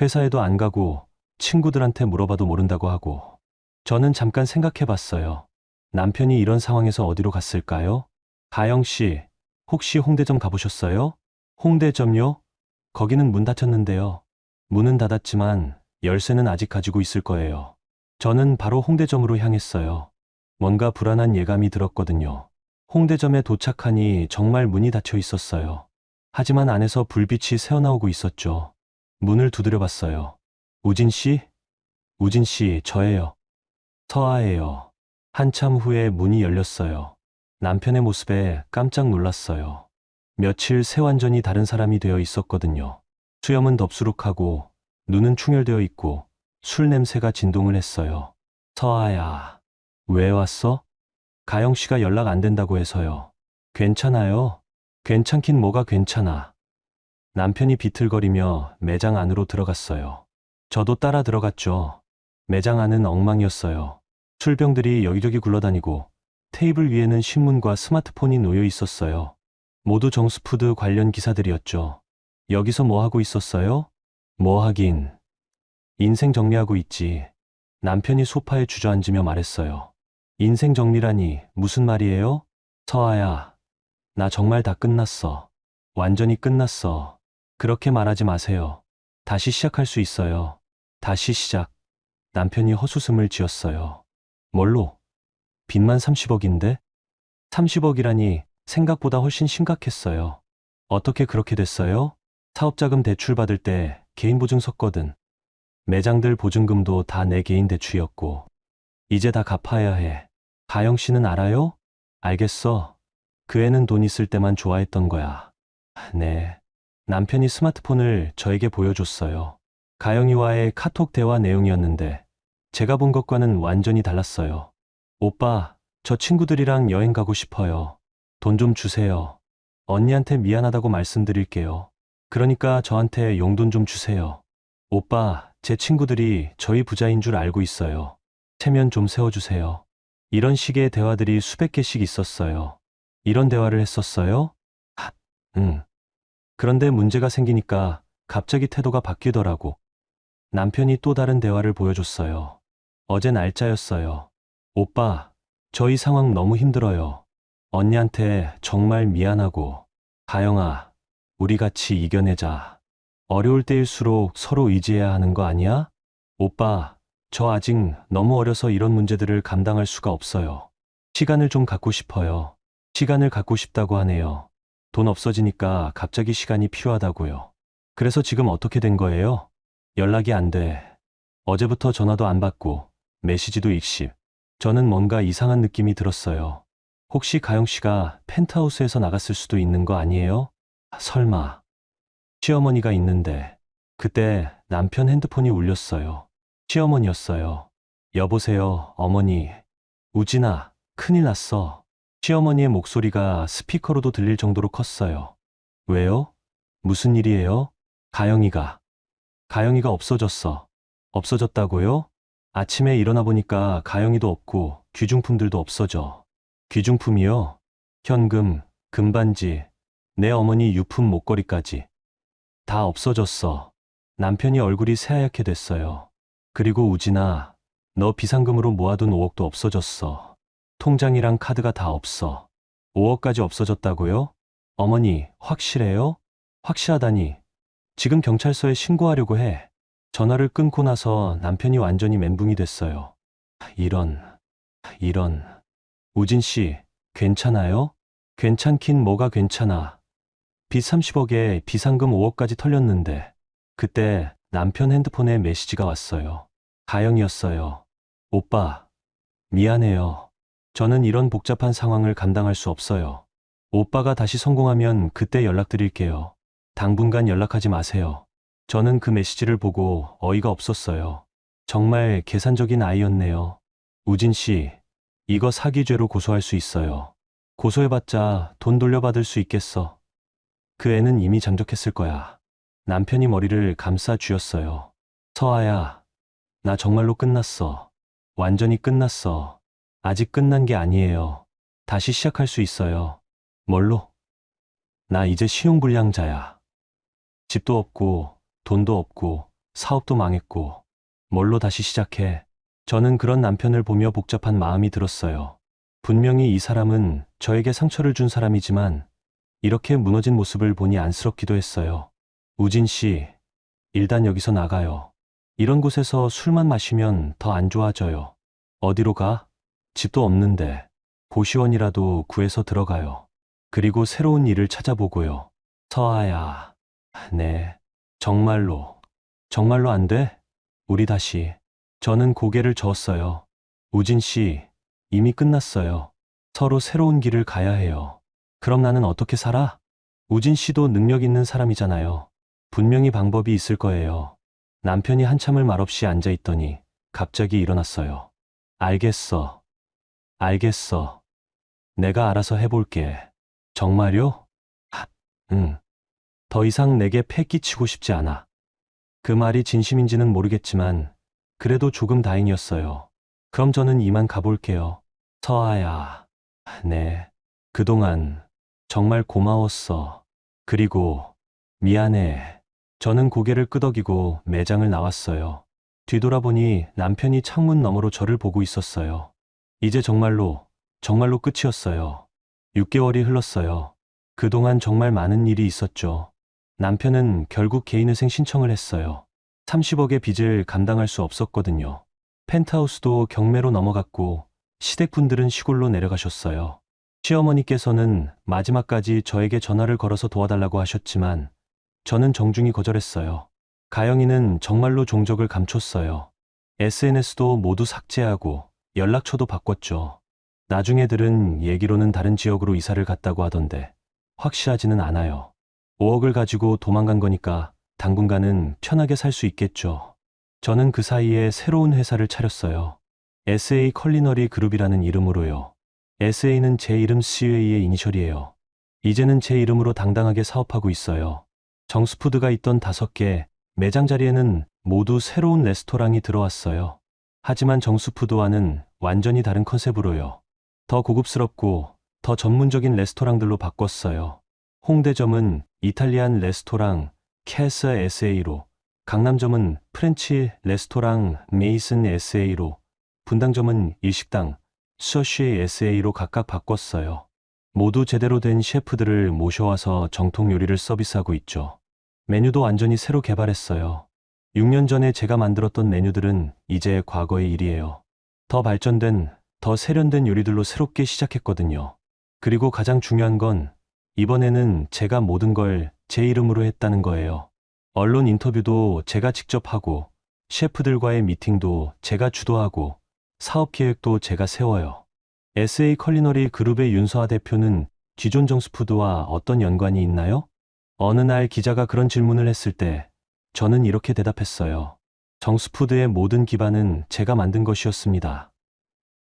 회사에도 안 가고 친구들한테 물어봐도 모른다고 하고. 저는 잠깐 생각해 봤어요. 남편이 이런 상황에서 어디로 갔을까요? 가영 씨, 혹시 홍대점 가보셨어요? 홍대점요? 거기는 문 닫혔는데요. 문은 닫았지만 열쇠는 아직 가지고 있을 거예요. 저는 바로 홍대점으로 향했어요. 뭔가 불안한 예감이 들었거든요. 홍대점에 도착하니 정말 문이 닫혀 있었어요. 하지만 안에서 불빛이 새어나오고 있었죠. 문을 두드려 봤어요. 우진 씨? 우진 씨, 저예요. 서아예요. 한참 후에 문이 열렸어요. 남편의 모습에 깜짝 놀랐어요. 며칠 새 완전히 다른 사람이 되어 있었거든요. 수염은 덥수룩하고 눈은 충혈되어 있고 술 냄새가 진동을 했어요. 서아야, 왜 왔어? 가영 씨가 연락 안 된다고 해서요. 괜찮아요. 괜찮긴 뭐가 괜찮아. 남편이 비틀거리며 매장 안으로 들어갔어요. 저도 따라 들어갔죠. 매장 안은 엉망이었어요. 술병들이 여기저기 굴러다니고 테이블 위에는 신문과 스마트폰이 놓여 있었어요. 모두 정수푸드 관련 기사들이었죠. 여기서 뭐 하고 있었어요? 뭐 하긴. 인생 정리하고 있지. 남편이 소파에 주저앉으며 말했어요. 인생 정리라니 무슨 말이에요? 서아야, 나 정말 다 끝났어. 완전히 끝났어. 그렇게 말하지 마세요. 다시 시작할 수 있어요. 다시 시작. 남편이 헛웃음을 지었어요. 뭘로? 빚만 30억인데? 30억이라니 생각보다 훨씬 심각했어요. 어떻게 그렇게 됐어요? 사업자금 대출 받을 때 개인 보증 섰거든. 매장들 보증금도 다 내 개인 대출이었고. 이제 다 갚아야 해. 가영 씨는 알아요? 알겠어. 그 애는 돈 있을 때만 좋아했던 거야. 네. 남편이 스마트폰을 저에게 보여줬어요. 가영이와의 카톡 대화 내용이었는데 제가 본 것과는 완전히 달랐어요. 오빠, 저 친구들이랑 여행 가고 싶어요. 돈 좀 주세요. 언니한테 미안하다고 말씀드릴게요. 그러니까 저한테 용돈 좀 주세요. 오빠, 제 친구들이 저희 부자인 줄 알고 있어요. 체면 좀 세워주세요. 이런 식의 대화들이 수백 개씩 있었어요. 이런 대화를 했었어요? 응. 그런데 문제가 생기니까 갑자기 태도가 바뀌더라고. 남편이 또 다른 대화를 보여줬어요. 어제 날짜였어요. 오빠, 저희 상황 너무 힘들어요. 언니한테 정말 미안하고. 가영아, 우리 같이 이겨내자. 어려울 때일수록 서로 의지해야 하는 거 아니야? 오빠, 저 아직 너무 어려서 이런 문제들을 감당할 수가 없어요. 시간을 좀 갖고 싶어요. 시간을 갖고 싶다고 하네요. 돈 없어지니까 갑자기 시간이 필요하다고요. 그래서 지금 어떻게 된 거예요? 연락이 안 돼. 어제부터 전화도 안 받고 메시지도 익십. 저는 뭔가 이상한 느낌이 들었어요. 혹시 가영 씨가 펜트하우스에서 나갔을 수도 있는 거 아니에요? 설마. 시어머니가 있는데 그때 남편 핸드폰이 울렸어요. 시어머니였어요. 여보세요, 어머니. 우진아, 큰일 났어. 시어머니의 목소리가 스피커로도 들릴 정도로 컸어요. 왜요? 무슨 일이에요? 가영이가 없어졌어. 없어졌다고요? 아침에 일어나 보니까 가영이도 없고 귀중품들도 없어져. 귀중품이요. 현금, 금반지, 내 어머니 유품 목걸이까지. 다 없어졌어. 남편이 얼굴이 새하얗게 됐어요. 그리고 우진아, 너 비상금으로 모아둔 5억도 없어졌어. 통장이랑 카드가 다 없어. 5억까지 없어졌다고요? 어머니, 확실해요? 확실하다니. 지금 경찰서에 신고하려고 해. 전화를 끊고 나서 남편이 완전히 멘붕이 됐어요. 이런. 우진 씨, 괜찮아요? 괜찮긴 뭐가 괜찮아. 빚 30억에 비상금 5억까지 털렸는데, 그때 남편 핸드폰에 메시지가 왔어요. 가영이었어요. 오빠, 미안해요. 저는 이런 복잡한 상황을 감당할 수 없어요. 오빠가 다시 성공하면 그때 연락드릴게요. 당분간 연락하지 마세요. 저는 그 메시지를 보고 어이가 없었어요. 정말 계산적인 아이였네요. 우진 씨, 이거 사기죄로 고소할 수 있어요. 고소해봤자 돈 돌려받을 수 있겠어. 그 애는 이미 잠적했을 거야. 남편이 머리를 감싸 쥐었어요. 서아야, 나 정말로 끝났어. 완전히 끝났어. 아직 끝난 게 아니에요. 다시 시작할 수 있어요. 뭘로? 나 이제 신용불량자야. 집도 없고, 돈도 없고, 사업도 망했고, 뭘로 다시 시작해? 저는 그런 남편을 보며 복잡한 마음이 들었어요. 분명히 이 사람은 저에게 상처를 준 사람이지만, 이렇게 무너진 모습을 보니 안쓰럽기도 했어요. 우진 씨, 일단 여기서 나가요. 이런 곳에서 술만 마시면 더 안 좋아져요. 어디로 가? 집도 없는데 고시원이라도 구해서 들어가요. 그리고 새로운 일을 찾아보고요. 서아야, 네, 정말로 안 돼? 우리 다시. 저는 고개를 저었어요. 우진 씨, 이미 끝났어요. 서로 새로운 길을 가야 해요. 그럼 나는 어떻게 살아? 우진 씨도 능력 있는 사람이잖아요. 분명히 방법이 있을 거예요. 남편이 한참을 말없이 앉아 있더니 갑자기 일어났어요. 알겠어. 내가 알아서 해볼게. 정말요? 응. 더 이상 내게 패 끼치고 싶지 않아. 그 말이 진심인지는 모르겠지만 그래도 조금 다행이었어요. 그럼 저는 이만 가볼게요. 서아야. 네. 그동안 정말 고마웠어. 그리고 미안해. 저는 고개를 끄덕이고 매장을 나왔어요. 뒤돌아보니 남편이 창문 너머로 저를 보고 있었어요. 이제 정말로 끝이었어요. 6개월이 흘렀어요. 그동안 정말 많은 일이 있었죠. 남편은 결국 개인회생 신청을 했어요. 30억의 빚을 감당할 수 없었거든요. 펜트하우스도 경매로 넘어갔고 시댁분들은 시골로 내려가셨어요. 시어머니께서는 마지막까지 저에게 전화를 걸어서 도와달라고 하셨지만 저는 정중히 거절했어요. 가영이는 정말로 종적을 감췄어요. SNS도 모두 삭제하고 연락처도 바꿨죠. 나중에 들은 얘기로는 다른 지역으로 이사를 갔다고 하던데 확실하지는 않아요. 5억을 가지고 도망간 거니까 당분간은 편하게 살 수 있겠죠. 저는 그 사이에 새로운 회사를 차렸어요. SA 컬리너리 그룹이라는 이름으로요. SA는 제 이름 CA의 이니셜이에요. 이제는 제 이름으로 당당하게 사업하고 있어요. 정수푸드가 있던 5개 매장 자리에는 모두 새로운 레스토랑이 들어왔어요. 하지만 정수푸드와는 완전히 다른 컨셉으로요. 더 고급스럽고 더 전문적인 레스토랑들로 바꿨어요. 홍대점은 이탈리안 레스토랑 캐스 SA로, 강남점은 프렌치 레스토랑 메이슨 SA로, 분당점은 일식당 서쉬 SA로 각각 바꿨어요. 모두 제대로 된 셰프들을 모셔와서 정통 요리를 서비스하고 있죠. 메뉴도 완전히 새로 개발했어요. 6년 전에 제가 만들었던 메뉴들은 이제 과거의 일이에요. 더 발전된, 더 세련된 요리들로 새롭게 시작했거든요. 그리고 가장 중요한 건 이번에는 제가 모든 걸 제 이름으로 했다는 거예요. 언론 인터뷰도 제가 직접 하고, 셰프들과의 미팅도 제가 주도하고, 사업 계획도 제가 세워요. SA 컬리너리 그룹의 윤서아 대표는 기존 정수푸드와 어떤 연관이 있나요? 어느 날 기자가 그런 질문을 했을 때 저는 이렇게 대답했어요. 정수푸드의 모든 기반은 제가 만든 것이었습니다.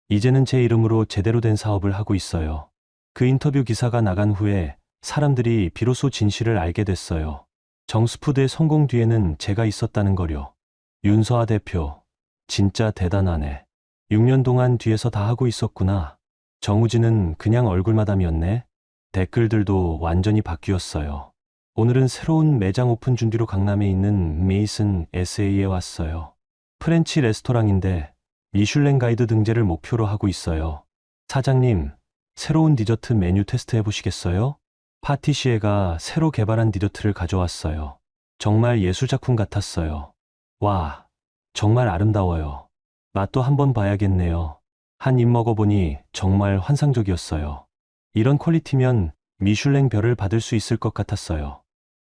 이제는 제 이름으로 제대로 된 사업을 하고 있어요. 그 인터뷰 기사가 나간 후에 사람들이 비로소 진실을 알게 됐어요. 정수푸드의 성공 뒤에는 제가 있었다는 거요. 윤서아 대표, 진짜 대단하네. 6년 동안 뒤에서 다 하고 있었구나. 정우진은 그냥 얼굴마담이었네. 댓글들도 완전히 바뀌었어요. 오늘은 새로운 매장 오픈 준비로 강남에 있는 메이슨 SA에 왔어요. 프렌치 레스토랑인데 미슐랭 가이드 등재를 목표로 하고 있어요. 사장님, 새로운 디저트 메뉴 테스트 해보시겠어요? 파티시에가 새로 개발한 디저트를 가져왔어요. 정말 예술작품 같았어요. 와, 정말 아름다워요. 맛도 한번 봐야겠네요. 한 입 먹어보니 정말 환상적이었어요. 이런 퀄리티면 미슐랭 별을 받을 수 있을 것 같았어요.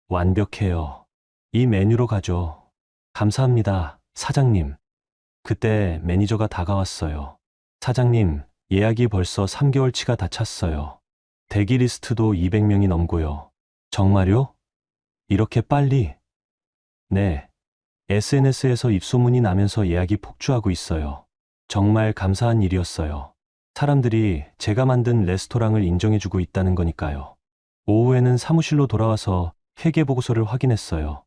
완벽해요. 이 메뉴로 가죠. 감사합니다, 사장님. 그때 매니저가 다가왔어요. 사장님, 예약이 벌써 3개월치가 다 찼어요. 대기 리스트도 200명이 넘고요. 정말요? 이렇게 빨리? 네. SNS에서 입소문이 나면서 예약이 폭주하고 있어요. 정말 감사한 일이었어요. 사람들이 제가 만든 레스토랑을 인정해주고 있다는 거니까요. 오후에는 사무실로 돌아와서 회계보고서를 확인했어요.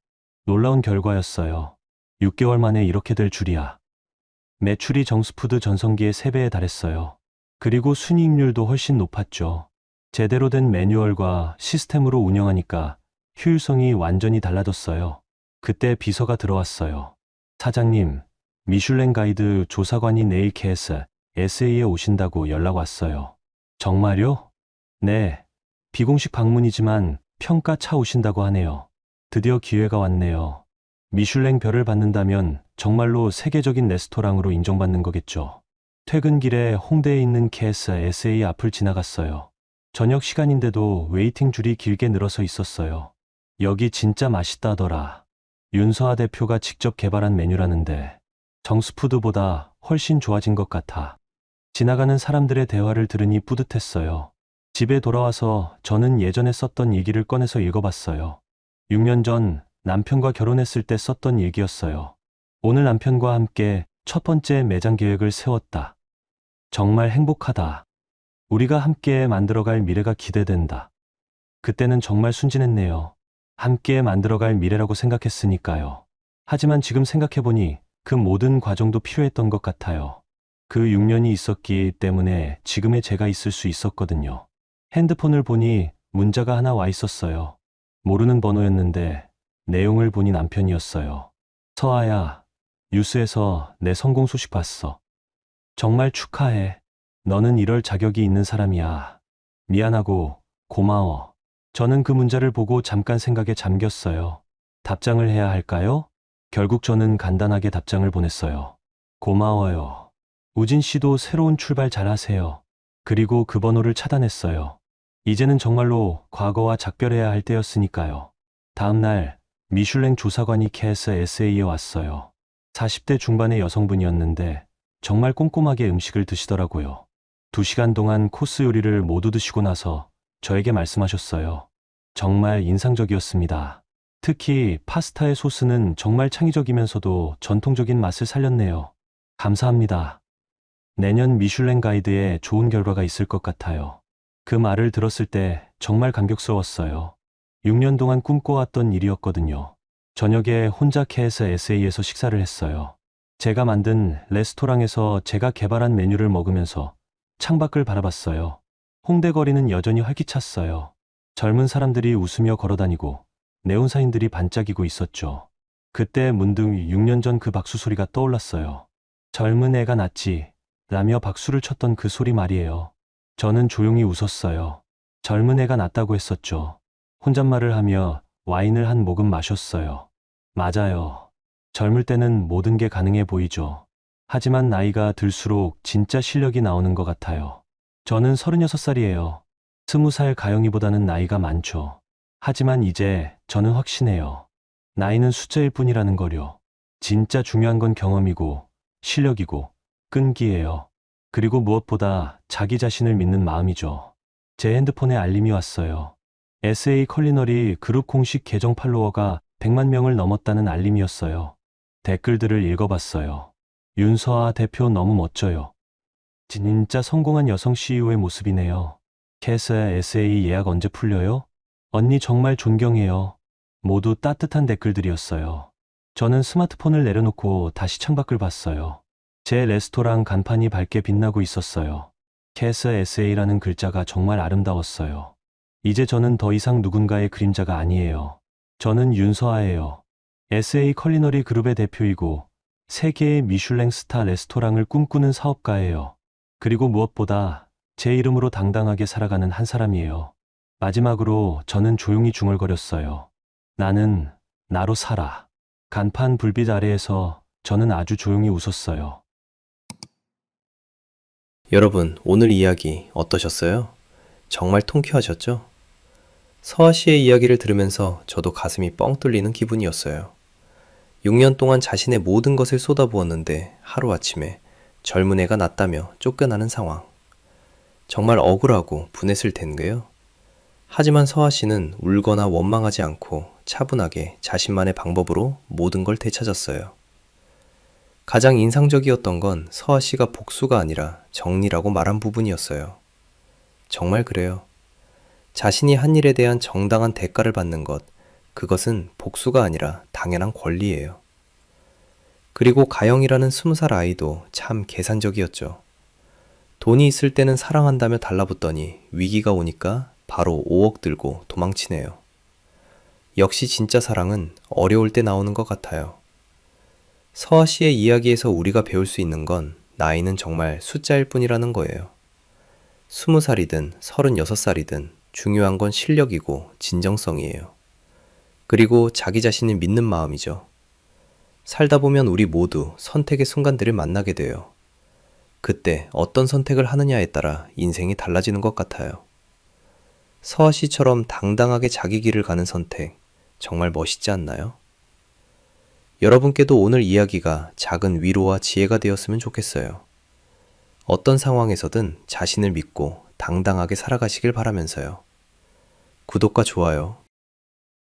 놀라운 결과였어요. 6개월 만에 이렇게 될 줄이야. 매출이 정수푸드 전성기의 3배에 달했어요. 그리고 순이익률도 훨씬 높았죠. 제대로 된 매뉴얼과 시스템으로 운영하니까 효율성이 완전히 달라졌어요. 그때 비서가 들어왔어요. 사장님, 미슐랭 가이드 조사관이 내일 KS SA에 오신다고 연락 왔어요. 정말요? 네. 비공식 방문이지만 평가 차 오신다고 하네요. 드디어 기회가 왔네요. 미슐랭 별을 받는다면 정말로 세계적인 레스토랑으로 인정받는 거겠죠. 퇴근길에 홍대에 있는 KS SA 앞을 지나갔어요. 저녁 시간인데도 웨이팅 줄이 길게 늘어서 있었어요. 여기 진짜 맛있다더라. 윤서아 대표가 직접 개발한 메뉴라는데 정수푸드보다 훨씬 좋아진 것 같아. 지나가는 사람들의 대화를 들으니 뿌듯했어요. 집에 돌아와서 저는 예전에 썼던 일기를 꺼내서 읽어봤어요. 6년 전 남편과 결혼했을 때 썼던 일기였어요. 오늘 남편과 함께 첫 번째 매장 계획을 세웠다. 정말 행복하다. 우리가 함께 만들어갈 미래가 기대된다. 그때는 정말 순진했네요. 함께 만들어갈 미래라고 생각했으니까요. 하지만 지금 생각해보니 그 모든 과정도 필요했던 것 같아요. 그 6년이 있었기 때문에 지금의 제가 있을 수 있었거든요. 핸드폰을 보니 문자가 하나 와 있었어요. 모르는 번호였는데 내용을 보니 남편이었어요. 서아야, 뉴스에서 내 성공 소식 봤어. 정말 축하해. 너는 이럴 자격이 있는 사람이야. 미안하고 고마워. 저는 그 문자를 보고 잠깐 생각에 잠겼어요. 답장을 해야 할까요? 결국 저는 간단하게 답장을 보냈어요. 고마워요. 우진 씨도 새로운 출발 잘하세요. 그리고 그 번호를 차단했어요. 이제는 정말로 과거와 작별해야 할 때였으니까요. 다음 날 미슐랭 조사관이 KS SA에 왔어요. 40대 중반의 여성분이었는데 정말 꼼꼼하게 음식을 드시더라고요. 2시간 동안 코스 요리를 모두 드시고 나서 저에게 말씀하셨어요. 정말 인상적이었습니다. 특히 파스타의 소스는 정말 창의적이면서도 전통적인 맛을 살렸네요. 감사합니다. 내년 미슐랭 가이드에 좋은 결과가 있을 것 같아요. 그 말을 들었을 때 정말 감격스러웠어요. 6년 동안 꿈꿔왔던 일이었거든요. 저녁에 혼자 KS SA에서 식사를 했어요. 제가 만든 레스토랑에서 제가 개발한 메뉴를 먹으면서 창밖을 바라봤어요. 홍대 거리는 여전히 활기찼어요. 젊은 사람들이 웃으며 걸어다니고 네온사인들이 반짝이고 있었죠. 그때 문득 6년 전 그 박수 소리가 떠올랐어요. 젊은 애가 낫지 라며 박수를 쳤던 그 소리 말이에요. 저는 조용히 웃었어요. 젊은 애가 낫다고 했었죠. 혼잣말을 하며 와인을 한 모금 마셨어요. 맞아요. 젊을 때는 모든 게 가능해 보이죠. 하지만 나이가 들수록 진짜 실력이 나오는 것 같아요. 저는 36살이에요. 20살 가영이보다는 나이가 많죠. 하지만 이제 저는 확신해요. 나이는 숫자일 뿐이라는 거요. 진짜 중요한 건 경험이고 실력이고 끈기예요. 그리고 무엇보다 자기 자신을 믿는 마음이죠. 제 핸드폰에 알림이 왔어요. SA 컬리너리 그룹 공식 계정 팔로워가 100만 명을 넘었다는 알림이었어요. 댓글들을 읽어봤어요. 윤서아 대표 너무 멋져요. 진짜 성공한 여성 CEO의 모습이네요. 캐스 SA 예약 언제 풀려요? 언니 정말 존경해요. 모두 따뜻한 댓글들이었어요. 저는 스마트폰을 내려놓고 다시 창밖을 봤어요. 제 레스토랑 간판이 밝게 빛나고 있었어요. 캐스 SA라는 글자가 정말 아름다웠어요. 이제 저는 더 이상 누군가의 그림자가 아니에요. 저는 윤서아예요. SA 컬리너리 그룹의 대표이고 세계의 미슐랭 스타 레스토랑을 꿈꾸는 사업가예요. 그리고 무엇보다 제 이름으로 당당하게 살아가는 한 사람이에요. 마지막으로 저는 조용히 중얼거렸어요. 나는 나로 살아. 간판 불빛 아래에서 저는 아주 조용히 웃었어요. 여러분, 오늘 이야기 어떠셨어요? 정말 통쾌하셨죠? 서아 씨의 이야기를 들으면서 저도 가슴이 뻥 뚫리는 기분이었어요. 6년 동안 자신의 모든 것을 쏟아부었는데 하루아침에 젊은 애가 낫다며 쫓겨나는 상황. 정말 억울하고 분했을 텐데요. 하지만 서아 씨는 울거나 원망하지 않고 차분하게 자신만의 방법으로 모든 걸 되찾았어요. 가장 인상적이었던 건 서아 씨가 복수가 아니라 정리라고 말한 부분이었어요. 정말 그래요. 자신이 한 일에 대한 정당한 대가를 받는 것, 그것은 복수가 아니라 당연한 권리예요. 그리고 가영이라는 20살 아이도 참 계산적이었죠. 돈이 있을 때는 사랑한다며 달라붙더니 위기가 오니까 바로 5억 들고 도망치네요. 역시 진짜 사랑은 어려울 때 나오는 것 같아요. 서아 씨의 이야기에서 우리가 배울 수 있는 건 나이는 정말 숫자일 뿐이라는 거예요. 20살이든 36살이든 중요한 건 실력이고 진정성이에요. 그리고 자기 자신을 믿는 마음이죠. 살다 보면 우리 모두 선택의 순간들을 만나게 돼요. 그때 어떤 선택을 하느냐에 따라 인생이 달라지는 것 같아요. 서아 씨처럼 당당하게 자기 길을 가는 선택, 정말 멋있지 않나요? 여러분께도 오늘 이야기가 작은 위로와 지혜가 되었으면 좋겠어요. 어떤 상황에서든 자신을 믿고 당당하게 살아가시길 바라면서요. 구독과 좋아요